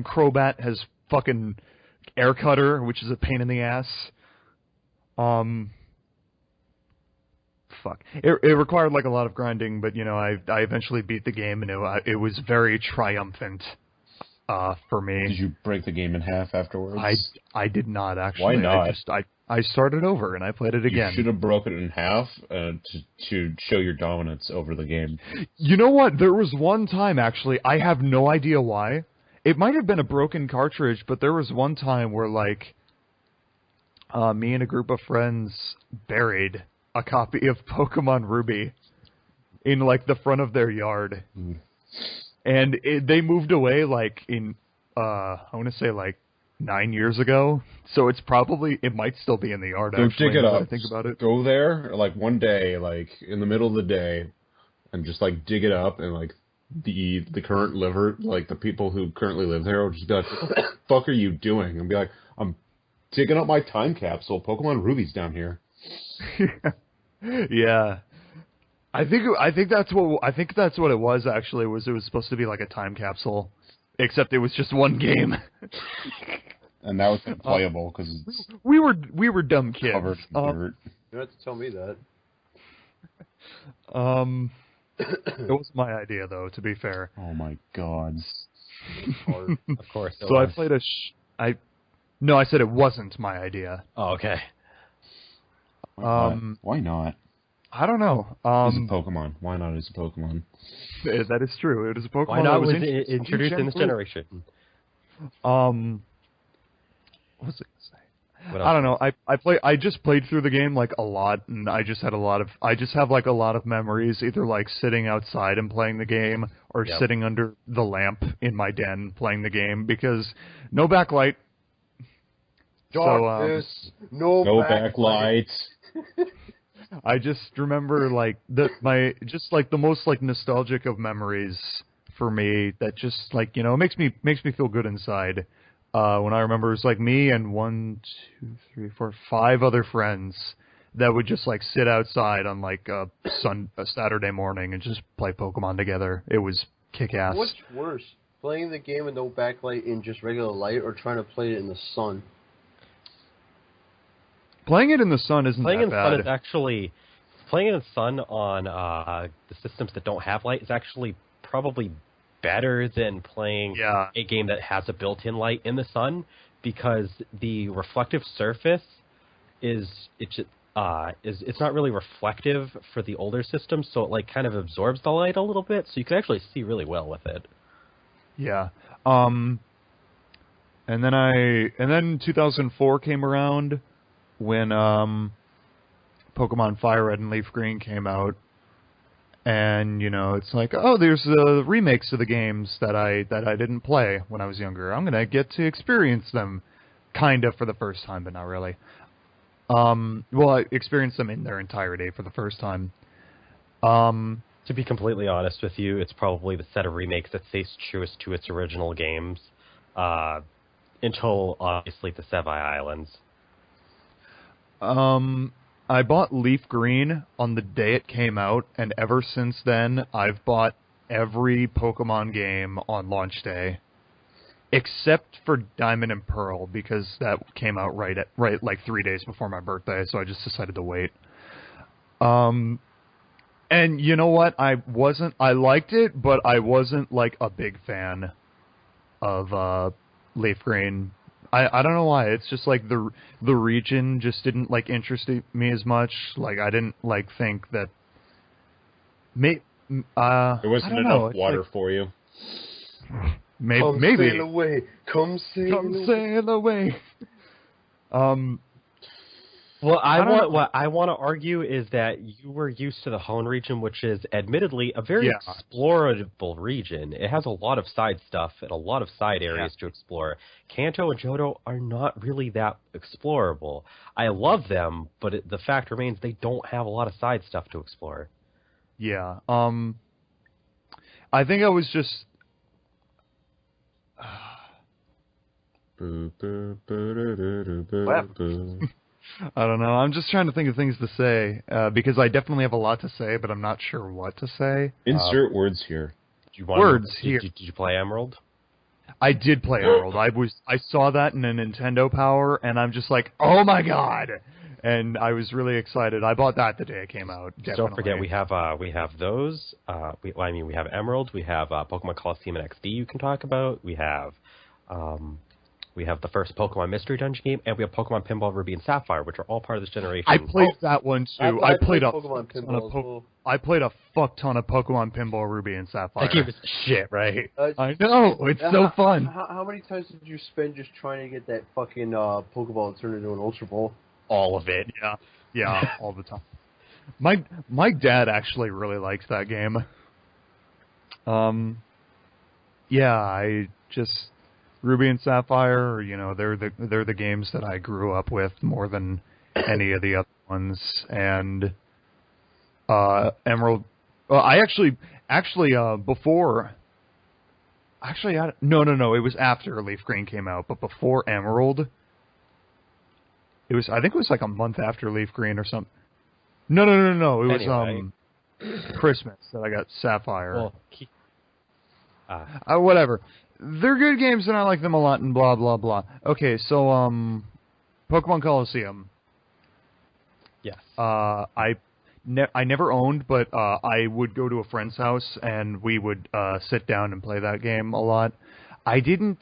Crobat has fucking Air Cutter, which is a pain in the ass. Fuck. It required like a lot of grinding, but I eventually beat the game and it was very triumphant. For me. Did you break the game in half afterwards? I did not actually. Why not? I started over and I played it again. You should have broken it in half to show your dominance over the game. You know what? There was one time actually. I have no idea why. It might have been a broken cartridge, but there was one time where like me and a group of friends buried a copy of Pokemon Ruby in like the front of their yard, and they moved away like in I want to say like 9 years ago. So it might still be in the yard. Go Actually, dig it now that up. I think about it. Go there like one day, like in the middle of the day, and just like dig it up, and like the current liver, like the people who currently live there, will just be like, "What the fuck are you doing?" And be like, "I'm digging up my time capsule. Pokemon Ruby's down here." Yeah. I think that's what it was actually. It was supposed to be like a time capsule, except it was just one game. And that was unplayable because we were dumb kids. covered in dirt. You don't have to tell me that. It was my idea though, to be fair. Oh my god. Hard. Of course. So I played No, I said it wasn't my idea. Oh, okay. Why not? I don't know. It's a Pokemon. Why not? It's a Pokemon. That is true. It is a Pokemon. Why not that was was it introduced in this generation? What was it gonna say? I don't know. I just played through the game like a lot, and I just have like a lot of memories, either like sitting outside and playing the game, or sitting under the lamp in my den playing the game, because no backlight. Darkness, no backlight. I just remember like the most like nostalgic of memories for me that just like, you know, makes me feel good inside. When I remember it was like me and 5 other friends that would just like sit outside on like a Saturday morning and just play Pokemon together. It was kick-ass. What's worse, playing the game with no backlight in just regular light, or trying to play it in the sun? Playing it in the sun isn't playing that in the sun bad. is actually playing in the sun on the systems that don't have light is actually probably better than playing a game that has a built-in light in the sun, because the reflective surface it's not really reflective for the older systems, so it like kind of absorbs the light a little bit, so you can actually see really well with it. Yeah. And then 2004 came around when Pokemon Fire Red and Leaf Green came out, and you know, it's like, oh, there's remakes of the games that I didn't play when I was younger. I'm gonna get to experience them, kind of for the first time, but not really. Well, I experienced them in their entirety for the first time. To be completely honest with you, it's probably the set of remakes that stays truest to its original games, until obviously the Sevi Islands. I bought Leaf Green on the day it came out, and ever since then, I've bought every Pokemon game on launch day, except for Diamond and Pearl, because that came out right like 3 days before my birthday, so I just decided to wait. And you know what? I liked it, but I wasn't like a big fan of Leaf Green. I don't know why. It's just like the region just didn't like interest me as much. Like I didn't like think that. There wasn't enough water for you. Maybe. Sail away. Come sail away. Well, what I want to argue is that you were used to the Hoenn region, which is admittedly a very explorable region. It has a lot of side stuff and a lot of side areas to explore. Kanto and Johto are not really that explorable. I love them, but the fact remains they don't have a lot of side stuff to explore. Yeah. I think I was just... I don't know. I'm just trying to think of things to say, because I definitely have a lot to say, but I'm not sure what to say. Insert words here. Did you play Emerald? I did play Emerald. I saw that in a Nintendo Power, and I'm just like, oh my god! And I was really excited. I bought that the day it came out. Definitely. Don't forget, we have those. We have Emerald. We have Pokemon Colosseum and XD you can talk about. We have We have the first Pokemon Mystery Dungeon game, and we have Pokemon Pinball Ruby and Sapphire, which are all part of this generation. I played that one too. I played a Pokemon Pinball as well. I played a fuck ton of Pokemon Pinball Ruby and Sapphire. That game is shit, right? I know, it's so fun. How many times did you spend just trying to get that fucking Pokeball to turn into an Ultra Ball? All of it. Yeah, all the time. My dad actually really likes that game. Yeah, I just Ruby and Sapphire, you know, they're the games that I grew up with more than any of the other ones. And Emerald, well, I actually before. Actually, no, it was after Leaf Green came out, but before Emerald. I think it was like a month after Leaf Green or something. No. It was Anyway. Christmas that I got Sapphire. Well, whatever. They're good games and I like them a lot and blah blah blah. Okay, so Pokemon Coliseum. yes. I never owned, but I would go to a friend's house and we would sit down and play that game a lot. I don't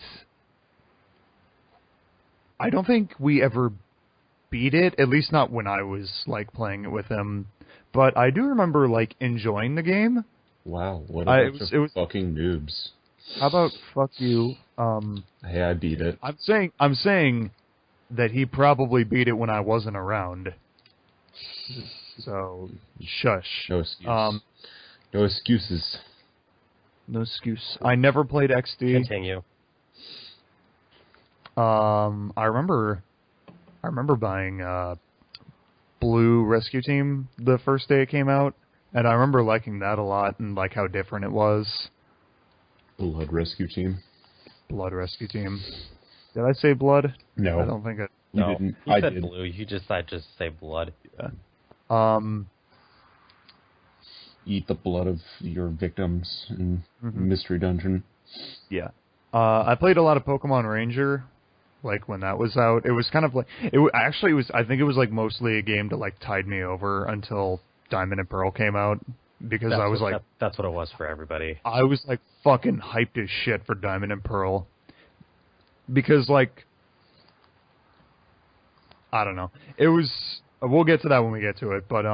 think we ever beat it, at least not when I was like playing it with him. But I do remember like enjoying the game. Wow, what a bunch of was fucking noobs. How about fuck you? Hey, I beat it. I'm saying that he probably beat it when I wasn't around. So shush. No excuse. No excuses. No excuse. I never played XD. Continue. I remember buying Blue Rescue Team the first day it came out, and I remember liking that a lot and like how different it was. Blood Rescue Team. Blood Rescue Team. Did I say blood? No. I don't think I... You No, didn't. you I said did. blue. You just say blood. Yeah. Eat the blood of your victims in Mhm. Mystery Dungeon. Yeah. I played a lot of Pokemon Ranger, like when that was out. It was kind of like I think it was like mostly a game that like tied me over until Diamond and Pearl came out because I was like that's what it was for everybody. I was like fucking hyped as shit for Diamond and Pearl because like I don't know. It was we'll get to that when we get to it, but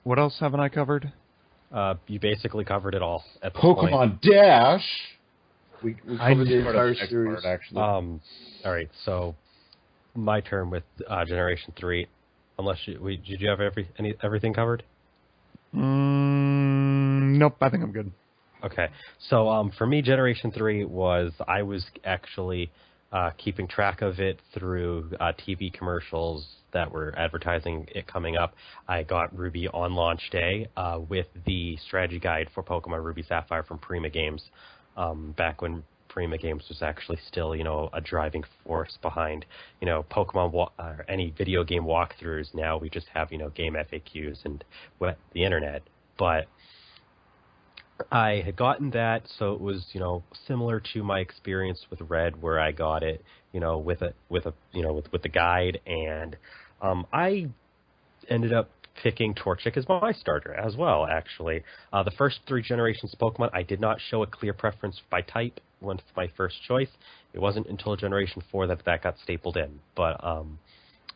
what else haven't I covered? You basically covered it all at this point. Pokemon Dash. We covered the entire series. Actually. All right, so my turn with Generation 3. Unless did you have everything covered? Nope, I think I'm good. Okay, so for me, Generation 3 I was actually keeping track of it through TV commercials that were advertising it coming up. I got Ruby on launch day with the strategy guide for Pokemon Ruby Sapphire from Prima Games, back when Prima Games was actually still, a driving force behind, Pokemon any video game walkthroughs. Now we just have, game FAQs and the internet. But I had gotten that, so it was, similar to my experience with Red, where I got it, with the guide, and I ended up picking Torchic as my starter as well, actually. The first 3 generations of Pokemon, I did not show a clear preference by type when my first choice. It wasn't until Generation 4 that got stapled in. But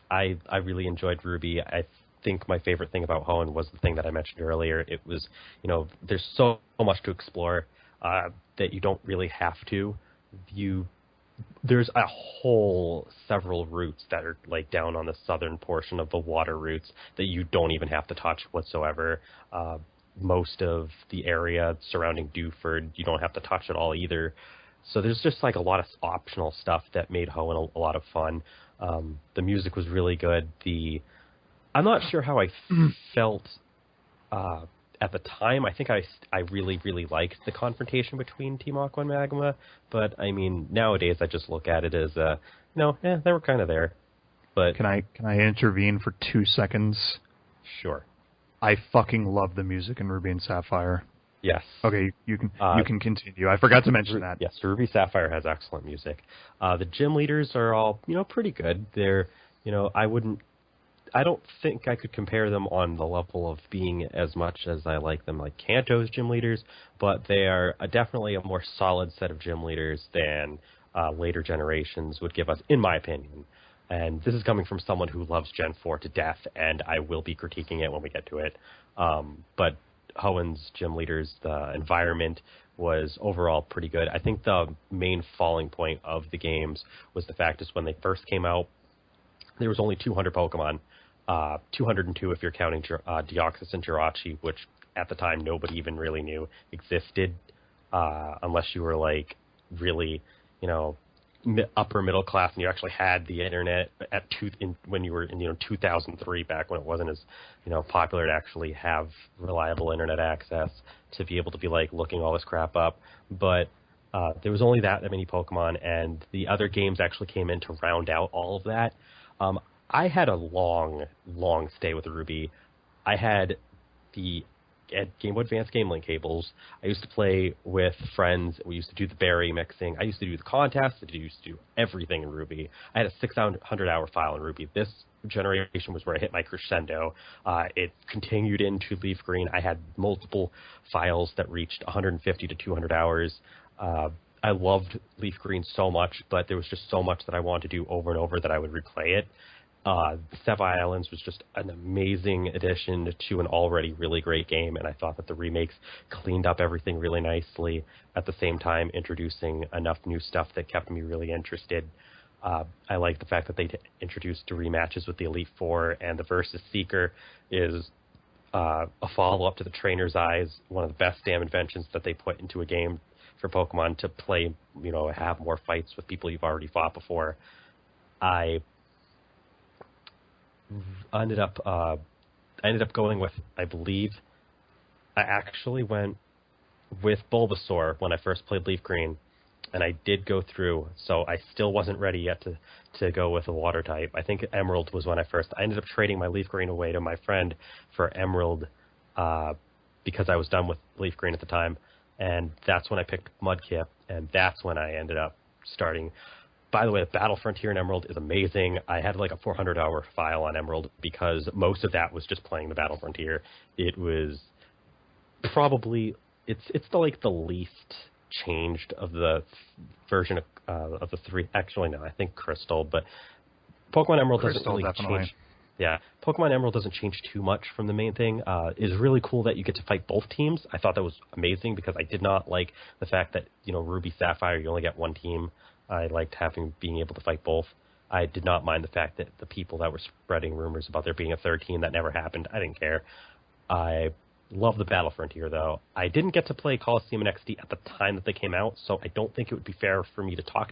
I really enjoyed Ruby. I think my favorite thing about Hoenn was the thing that I mentioned earlier. It was, there's so much to explore that you don't really have to. There's a whole several routes that are like down on the southern portion of the water routes that you don't even have to touch whatsoever. Most of the area surrounding Dewford, you don't have to touch at all either. So there's just like a lot of optional stuff that made Hoenn a lot of fun. The music was really good. I'm not sure how I felt at the time. I think I really, really liked the confrontation between Team Aqua and Magma, but I mean, nowadays I just look at it as, they were kind of there. But Can I intervene for 2 seconds? Sure. I fucking love the music in Ruby and Sapphire. Yes. Okay, you can continue. I forgot to mention that. Yes, Ruby Sapphire has excellent music. The gym leaders are all, pretty good. They're, I don't think I could compare them on the level of being as much as I like them like Kanto's gym leaders, but they are definitely a more solid set of gym leaders than later generations would give us, in my opinion. And this is coming from someone who loves Gen 4 to death, and I will be critiquing it when we get to it. But Hoenn's Gym Leaders, the environment was overall pretty good. I think the main falling point of the games was the fact is when they first came out, there was only 200 Pokemon, 202 if you're counting Deoxys and Jirachi, which at the time nobody even really knew existed, unless you were like really, upper middle class and you actually had the internet when you were in 2003, back when it wasn't as popular to actually have reliable internet access to be able to be like looking all this crap up. But there was only that many Pokemon, and the other games actually came in to round out all of that. I had a long stay with Ruby. I had at Game Boy Advance Game Link cables. I used to play with friends. We used to do the berry mixing. I used to do the contests. I used to do everything in Ruby. I had a 600-hour file in Ruby. This generation was where I hit my crescendo. It continued into Leaf Green. I had multiple files that reached 150 to 200 hours. I loved Leaf Green so much, but there was just so much that I wanted to do over and over that I would replay it. Sevi Islands was just an amazing addition to an already really great game, and I thought that the remakes cleaned up everything really nicely, at the same time introducing enough new stuff that kept me really interested. I like the fact that they introduced rematches with the Elite Four, and the Versus Seeker is a follow-up to the Trainer's Eyes, one of the best damn inventions that they put into a game for Pokemon to play, have more fights with people you've already fought before. I ended up going with, I believe, I actually went with Bulbasaur when I first played Leaf Green, and I did go through, so I still wasn't ready yet to go with a water type. I think Emerald was when I ended up trading my Leaf Green away to my friend for Emerald, because I was done with Leaf Green at the time, and that's when I picked Mudkip, and that's when I ended up starting. By the way, the Battle Frontier in Emerald is amazing. I had like a 400-hour file on Emerald because most of that was just playing the Battle Frontier. It was probably it's the least changed of the version of the three. Actually, no, I think Crystal, but Pokemon Emerald doesn't really change. Yeah, Pokemon Emerald doesn't change too much from the main thing. It's really cool that you get to fight both teams. I thought that was amazing because I did not like the fact that Ruby Sapphire you only get one team. I liked being able to fight both. I did not mind the fact that the people that were spreading rumors about there being a third team, that never happened. I didn't care. I love the Battle Frontier, though. I didn't get to play Coliseum and XD at the time that they came out, so I don't think it would be fair for me to talk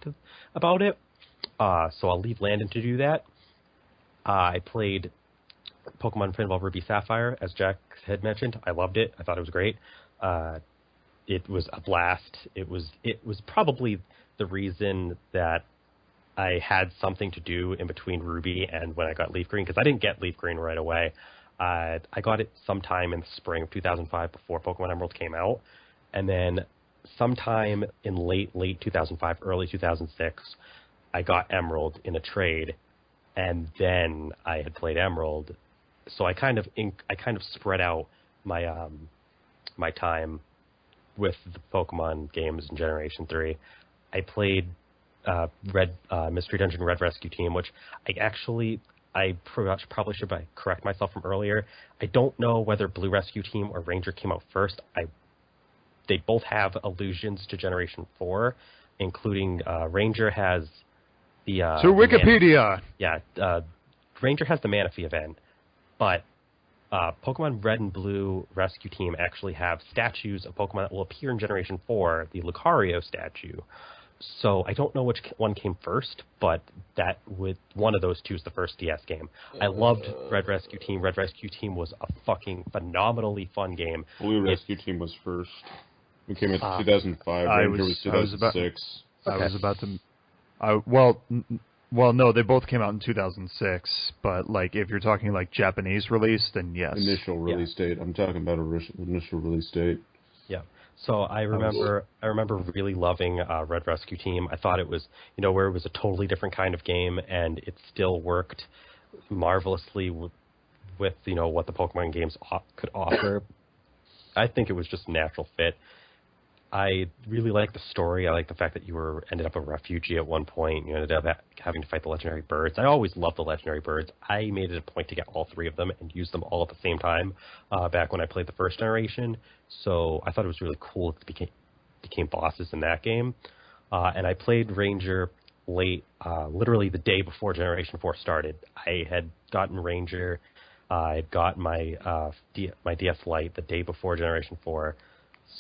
about it. So I'll leave Landon to do that. I played Pokemon Pinball Ruby Sapphire, as Jack had mentioned. I loved it. I thought it was great. It was a blast. It was probably the reason that I had something to do in between Ruby and when I got Leaf Green, because I didn't get Leaf Green right away. I got it sometime in the spring of 2005 before Pokemon Emerald came out, and then sometime in late 2005, early 2006, I got Emerald in a trade, and then I had played Emerald. So I kind of spread out my my time with the Pokemon games in Generation 3. I played Red Mystery Dungeon Red Rescue Team, which I probably should correct myself from earlier. I don't know whether Blue Rescue Team or Ranger came out first. They both have allusions to Generation 4, including Ranger has the... to Wikipedia! Ranger has the Manaphy event, but Pokemon Red and Blue Rescue Team actually have statues of Pokemon that will appear in Generation 4, the Lucario statue. So I don't know which one came first, but one of those two is the first DS game. I loved Red Rescue Team. Red Rescue Team was a fucking phenomenally fun game. Blue Rescue Team was first. It came out in 2005. Ranger was 2006. Well, no, they both came out in 2006, but like if you're talking like Japanese release, then yes. Initial release date. I'm talking about initial release date. Yeah. So I remember really loving Red Rescue Team. I thought it was, where it was a totally different kind of game, and it still worked marvelously with what the Pokemon games could offer. I think it was just a natural fit. I really like the story. I like the fact that you ended up a refugee at one point. You ended up having to fight the legendary birds. I always loved the legendary birds. I made it a point to get all 3 of them and use them all at the same time back when I played the first generation. So I thought it was really cool that it became bosses in that game. And I played Ranger late, literally the day before Generation 4 started. I had gotten Ranger. I had gotten my DS Lite the day before Generation 4.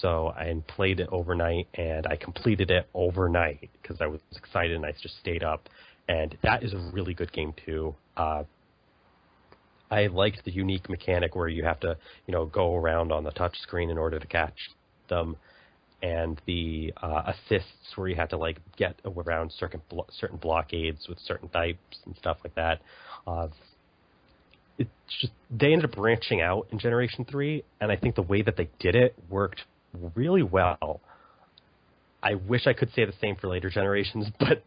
So I played it overnight, and I completed it overnight because I was excited, and I just stayed up. And that is a really good game, too. I liked the unique mechanic where you have to, go around on the touch screen in order to catch them, and the assists where you have to, get around certain blockades with certain types and stuff like that. It's just, they ended up branching out in Generation 3, and I think the way that they did it worked really well. I wish I could say the same for later generations, but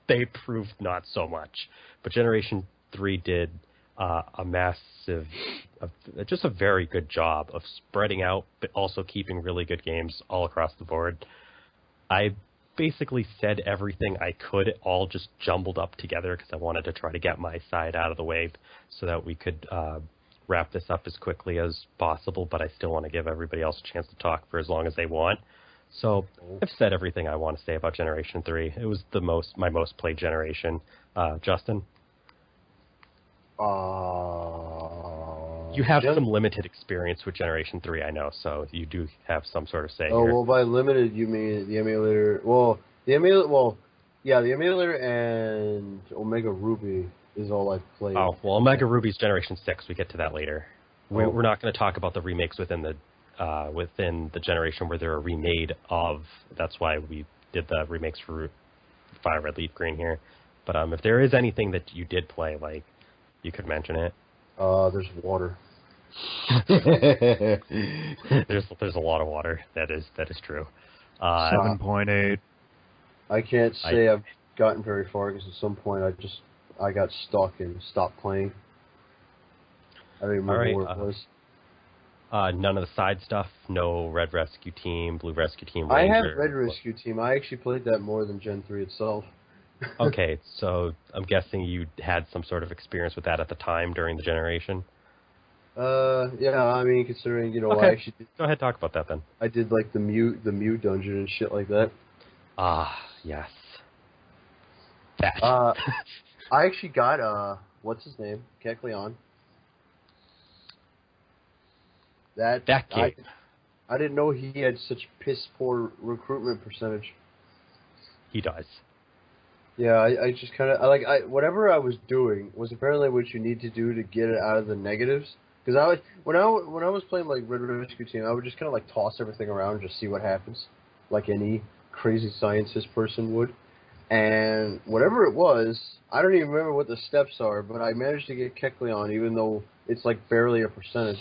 they proved not so much. But Generation 3 did just a very good job of spreading out, but also keeping really good games all across the board. I basically said everything I could, all just jumbled up together because I wanted to try to get my side out of the way so that we could wrap this up as quickly as possible, but I still want to give everybody else a chance to talk for as long as they want. So I've said everything I want to say about Generation 3. It was my most played generation. Justin? You have some limited experience with Generation 3, I know, so you do have some sort of say here. Well, by limited, you mean the emulator... the emulator and Omega Ruby is all I've played. Oh, well, Omega Ruby's Generation 6. We get to that later. We're not going to talk about the remakes within the generation where they're remade of. That's why we did the remakes for Fire Red Leaf Green here. But if there is anything that you did play, you could mention it. There's water. there's a lot of water. That is true. 7.8. I can't say I've gotten very far because at some point I got stuck and stopped playing. I don't even remember what it was. None of the side stuff. No Red Rescue Team, Blue Rescue Team, Ranger. I have Red Rescue Team. I actually played that more than Gen 3 itself. Okay, so I'm guessing you had some sort of experience with that at the time during the generation? Yeah, I mean, considering, okay. I actually go ahead, talk about that then. I did, the Mew dungeon and shit like that. Yes. That. I actually got, what's his name? Kecleon. That game. I didn't know he had such piss-poor recruitment percentage. He does. Yeah, I just kind of whatever I was doing was apparently what you need to do to get it out of the negatives. Because when I was playing Red Rescue Team, I would just kind of toss everything around and just see what happens, like any crazy scientist person would. And whatever it was, I don't even remember what the steps are, but I managed to get Kecleon, even though it's barely a percentage.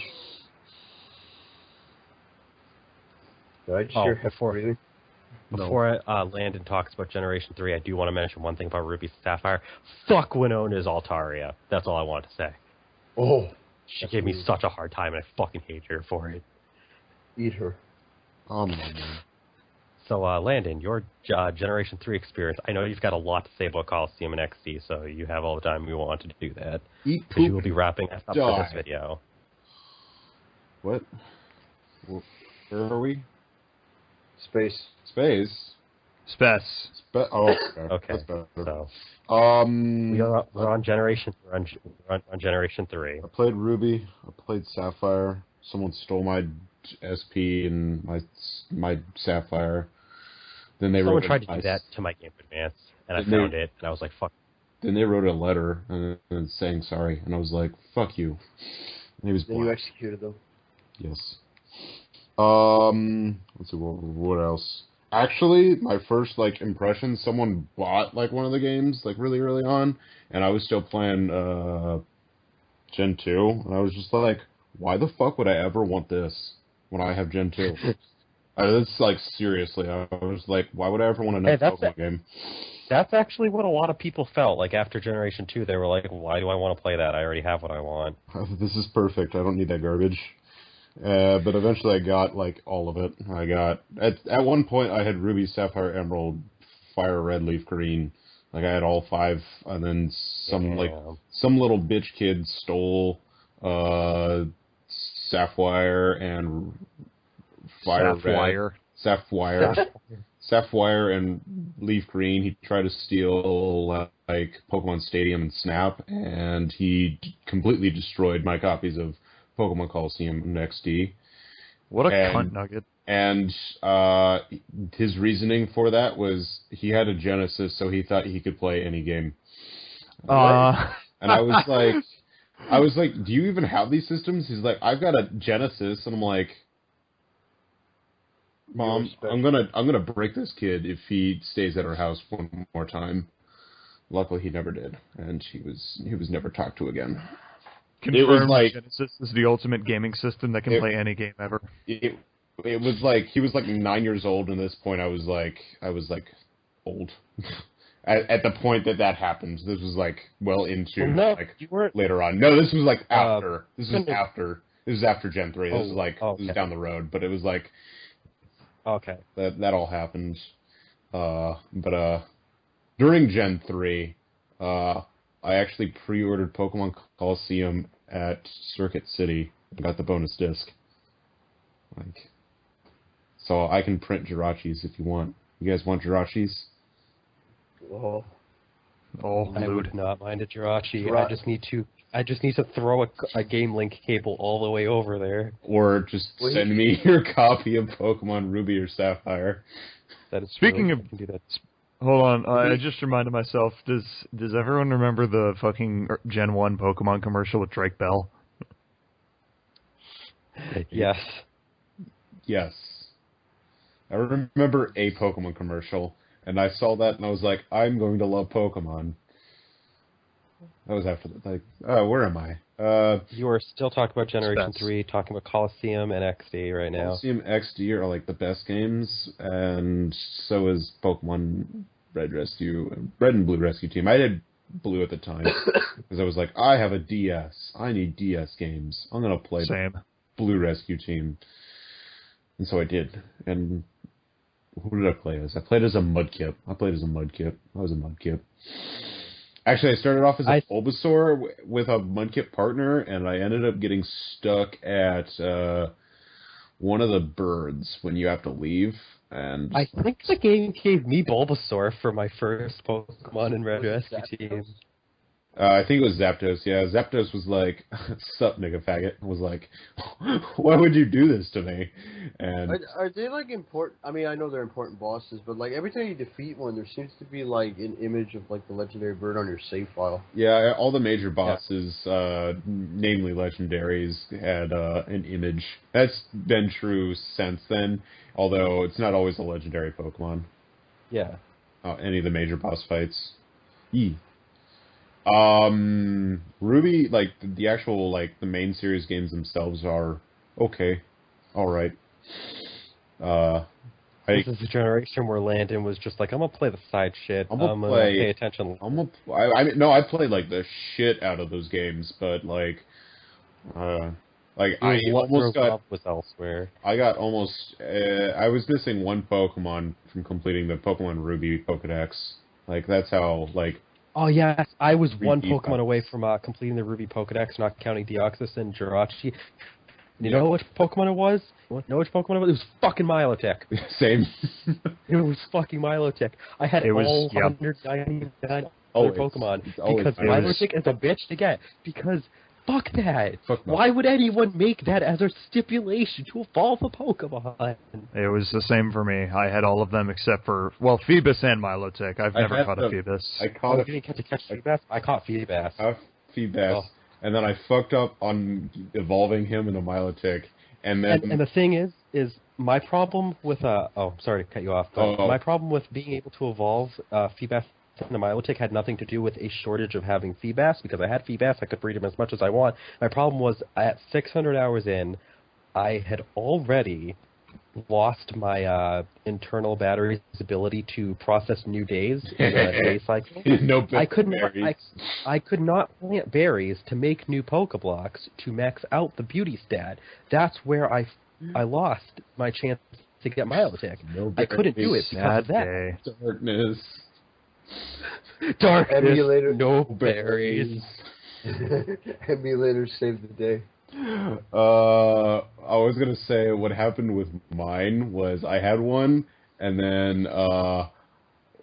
Did I just hear before breathing? Before Landon talks about Generation 3, I do want to mention one thing about Ruby Sapphire. Fuck Winona's Altaria. That's all I want to say. Oh. She gave me such a hard time, and I fucking hate her for it. Eat her. Oh, man. So, Landon, your Generation 3 experience, I know you've got a lot to say about Coliseum and XD, so you have all the time we want to do that. Eat poop. Because you will be wrapping up for this video. What? Where are we? Space. Oh, okay. That's better. So, we're on Generation. We're on Generation 3. I played Ruby. I played Sapphire. Someone stole my SP and my Sapphire. Then Someone tried to do that to my Game Boy Advance, and I found it, and I was like, "Fuck." Then they wrote a letter and saying sorry, and I was like, "Fuck you." And he was. Then you executed them. Yes. Let's see what else. Actually, my first impression, someone bought one of the games really early on, and I was still playing Gen 2, and I was just like, why the fuck would I ever want this when I have Gen 2? It's seriously, I was like, why would I ever want another Pokemon game? That's actually what a lot of people felt after Generation 2. They were like, why do I want to play that? I already have what I want. This is perfect. I don't need that garbage. But eventually I got like all of it. I got at one point I had Ruby, Sapphire, Emerald, Fire, Red, Leaf, Green. Like I had all 5, and then some little bitch kid stole Sapphire and Fire Sapphire. Red, Sapphire and Leaf Green. He tried to steal like Pokemon Stadium and Snap, and he completely destroyed my copies of Pokemon Coliseum and XD. What a cunt nugget. And his reasoning for that was he had a Genesis, so he thought he could play any game. And I was like, do you even have these systems? He's like, I've got a Genesis, and I'm like, Mom, I'm gonna break this kid if he stays at our house one more time. Luckily, he never did, and he was never talked to again. Confirmed, it was like Genesis is the ultimate gaming system that can play any game ever. It was like he was like 9 years old, and at this point I was like old. at the point that happened, this was like later on. No, this was like after. This was after Gen 3. This was this was down the road, but it was like okay. That all happened. But during Gen 3, I actually pre-ordered Pokemon Coliseum at Circuit City. I got the bonus disc. So I can print Jirachis if you want. You guys want Jirachis? Oh, I would not mind a Jirachi. I just need to throw a Game Link cable all the way over there. Or just send me your copy of Pokemon Ruby or Sapphire. That is Speaking true. of, can do that. Hold on, I just reminded myself. Does everyone remember the fucking Gen 1 Pokemon commercial with Drake Bell? Yes. Yes. I remember a Pokemon commercial, and I saw that, and I was like, I'm going to love Pokemon. That was after where am I? You are still talking about Generation 3, talking about Coliseum and XD right now. Coliseum XD are like the best games, and so is Pokemon Red and Blue Rescue Team. I did Blue at the time, because I was like, I have a DS. I need DS games. I'm going to play Blue Rescue Team. And so I did. And who did I play as? I played as a Mudkip. I was a Mudkip. Actually, I started off as a Bulbasaur with a Mudkip partner, and I ended up getting stuck at one of the birds when you have to leave. And I think the game gave me Bulbasaur for my first Pokemon in Red Rescue Team. I think it was Zapdos. Yeah, Zapdos was like, "Sup, nigga faggot." I was like, "Why would you do this to me?" And are they like important? I mean, I know they're important bosses, but like every time you defeat one, there seems to be like an image of like the legendary bird on your save file. Yeah, all the major bosses, namely legendaries, had an image. That's been true since then, although it's not always a legendary Pokemon. Yeah. Any of the major boss fights. Ruby, like, the actual, like, the main series games themselves are okay. Alright. This is the generation where Landon was just like, I'm gonna play the side shit. I'm gonna pay attention. I played, like, the shit out of those games, but, like, I almost got... was elsewhere. I got almost... I was missing one Pokemon from completing the Pokemon Ruby Pokedex. Like, that's how, like... Oh, yes, I was one Pokemon away from completing the Ruby Pokedex, not counting Deoxys and Jirachi. You know which Pokemon it was? It was fucking Milotic. Same. It was fucking Milotic. I had all 199 other Pokemon because Milotic is a bitch to get. Because fuck that. Why would anyone make that as a stipulation to evolve a Pokemon? It was the same for me. I had all of them except for, well, Phoebus and Milotic. I've never caught a Phoebus. You didn't catch Phoebus? I caught Phoebus. And then I fucked up on evolving him into Milotic. And the thing is my problem with sorry to cut you off, but my problem with being able to evolve Phoebus into Milotic had nothing to do with a shortage of having Feebas, because I had Feebas, I could breed him as much as I want. My problem was, at 600 hours in, I had already lost my internal battery's ability to process new days in a day cycle. No I could berries. not. I could not plant berries to make new Pokeblocks to max out the beauty stat. That's where I lost my chance to get Milotic. No I couldn't do it because of that. Day. Darkness. Darkness, Emulator. no berries. Emulator saved the day. I was gonna say what happened with mine was I had one, and then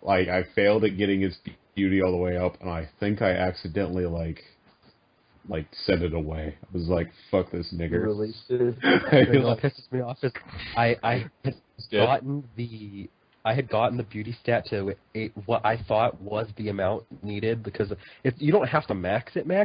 like I failed at getting its beauty all the way up, and I think I accidentally like sent it away. I was like, "Fuck this You nigger." released it. You know what pisses me off is I had gotten the beauty stat to what I thought was the amount needed, because you don't have to max it, but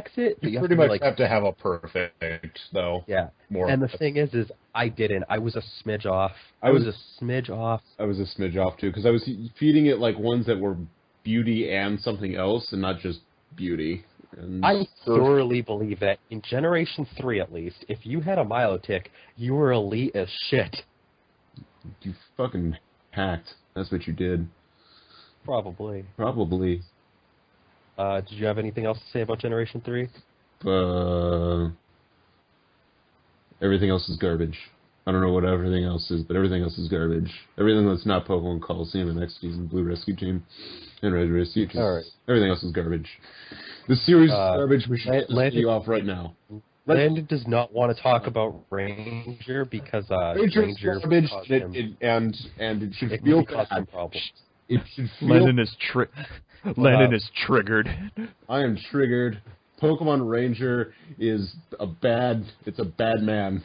You you pretty have to much have to have a perfect though. yeah. More. And the thing is I didn't. I was a smidge off. I was a smidge off. I was a smidge off too because I was feeding it like ones that were beauty and something else, and not just beauty. And I thoroughly believe that in Generation 3, at least, if you had a Milotic, you were elite as shit. you fucking hacked. That's what you did. Probably. Probably. Did you have anything else to say about Generation 3? Everything else is garbage. I don't know what everything else is, but everything else is garbage. Everything that's not Pokemon Coliseum and X Season, Blue Rescue Team, and Red Rescue Team. All right. Everything else is garbage. The series is garbage. We should just you off right now. Landon does not want to talk about Ranger because Ranger's garbage, caused him, and it should it feel really caused him bad. problems. It should feel. Landon is triggered. I am triggered. Pokemon Ranger is a bad man.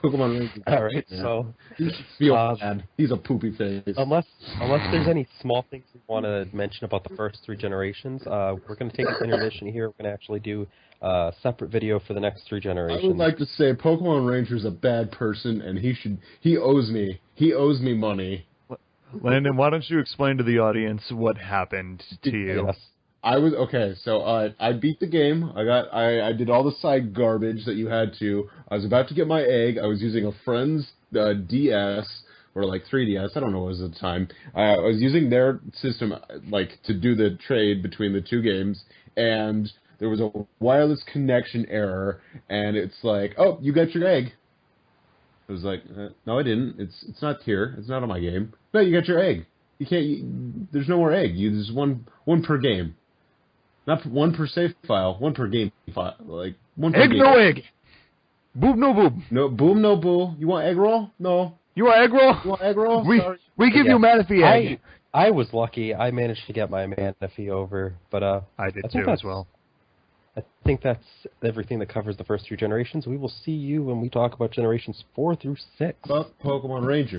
Pokemon Ranger. All right, so He should feel bad. He's a poopy face. unless there's any small things we want to mention about the first 3 generations, we're going to take an intermission here. We're going to actually do a separate video for the next 3 generations. I would like to say Pokemon Ranger's a bad person, and he owes me money. Landon, why don't you explain to the audience what happened to you? Yes. I was okay. So I beat the game. I did all the side garbage that you had to. I was about to get my egg. I was using a friend's DS or like 3DS. I don't know what it was at the time. I was using their system like to do the trade between the 2 games, and there was a wireless connection error, and it's like, oh, you got your egg. I was like, no, I didn't. It's not here. It's not on my game. No, you got your egg. You can't. There's no more egg. There's one per game. Not one per save file, one per game file. Like one per Egg game. no egg. Boob no boob. No boom, no boo. You want egg roll? No. You want egg roll? You want egg roll? Sorry. We give you Manaphy egg. I was lucky. I managed to get my Manaphy over, but I did think too that's- as well. I think that's everything that covers the first 3 generations. We will see you when we talk about generations 4 through 6. Fuck Pokemon Ranger.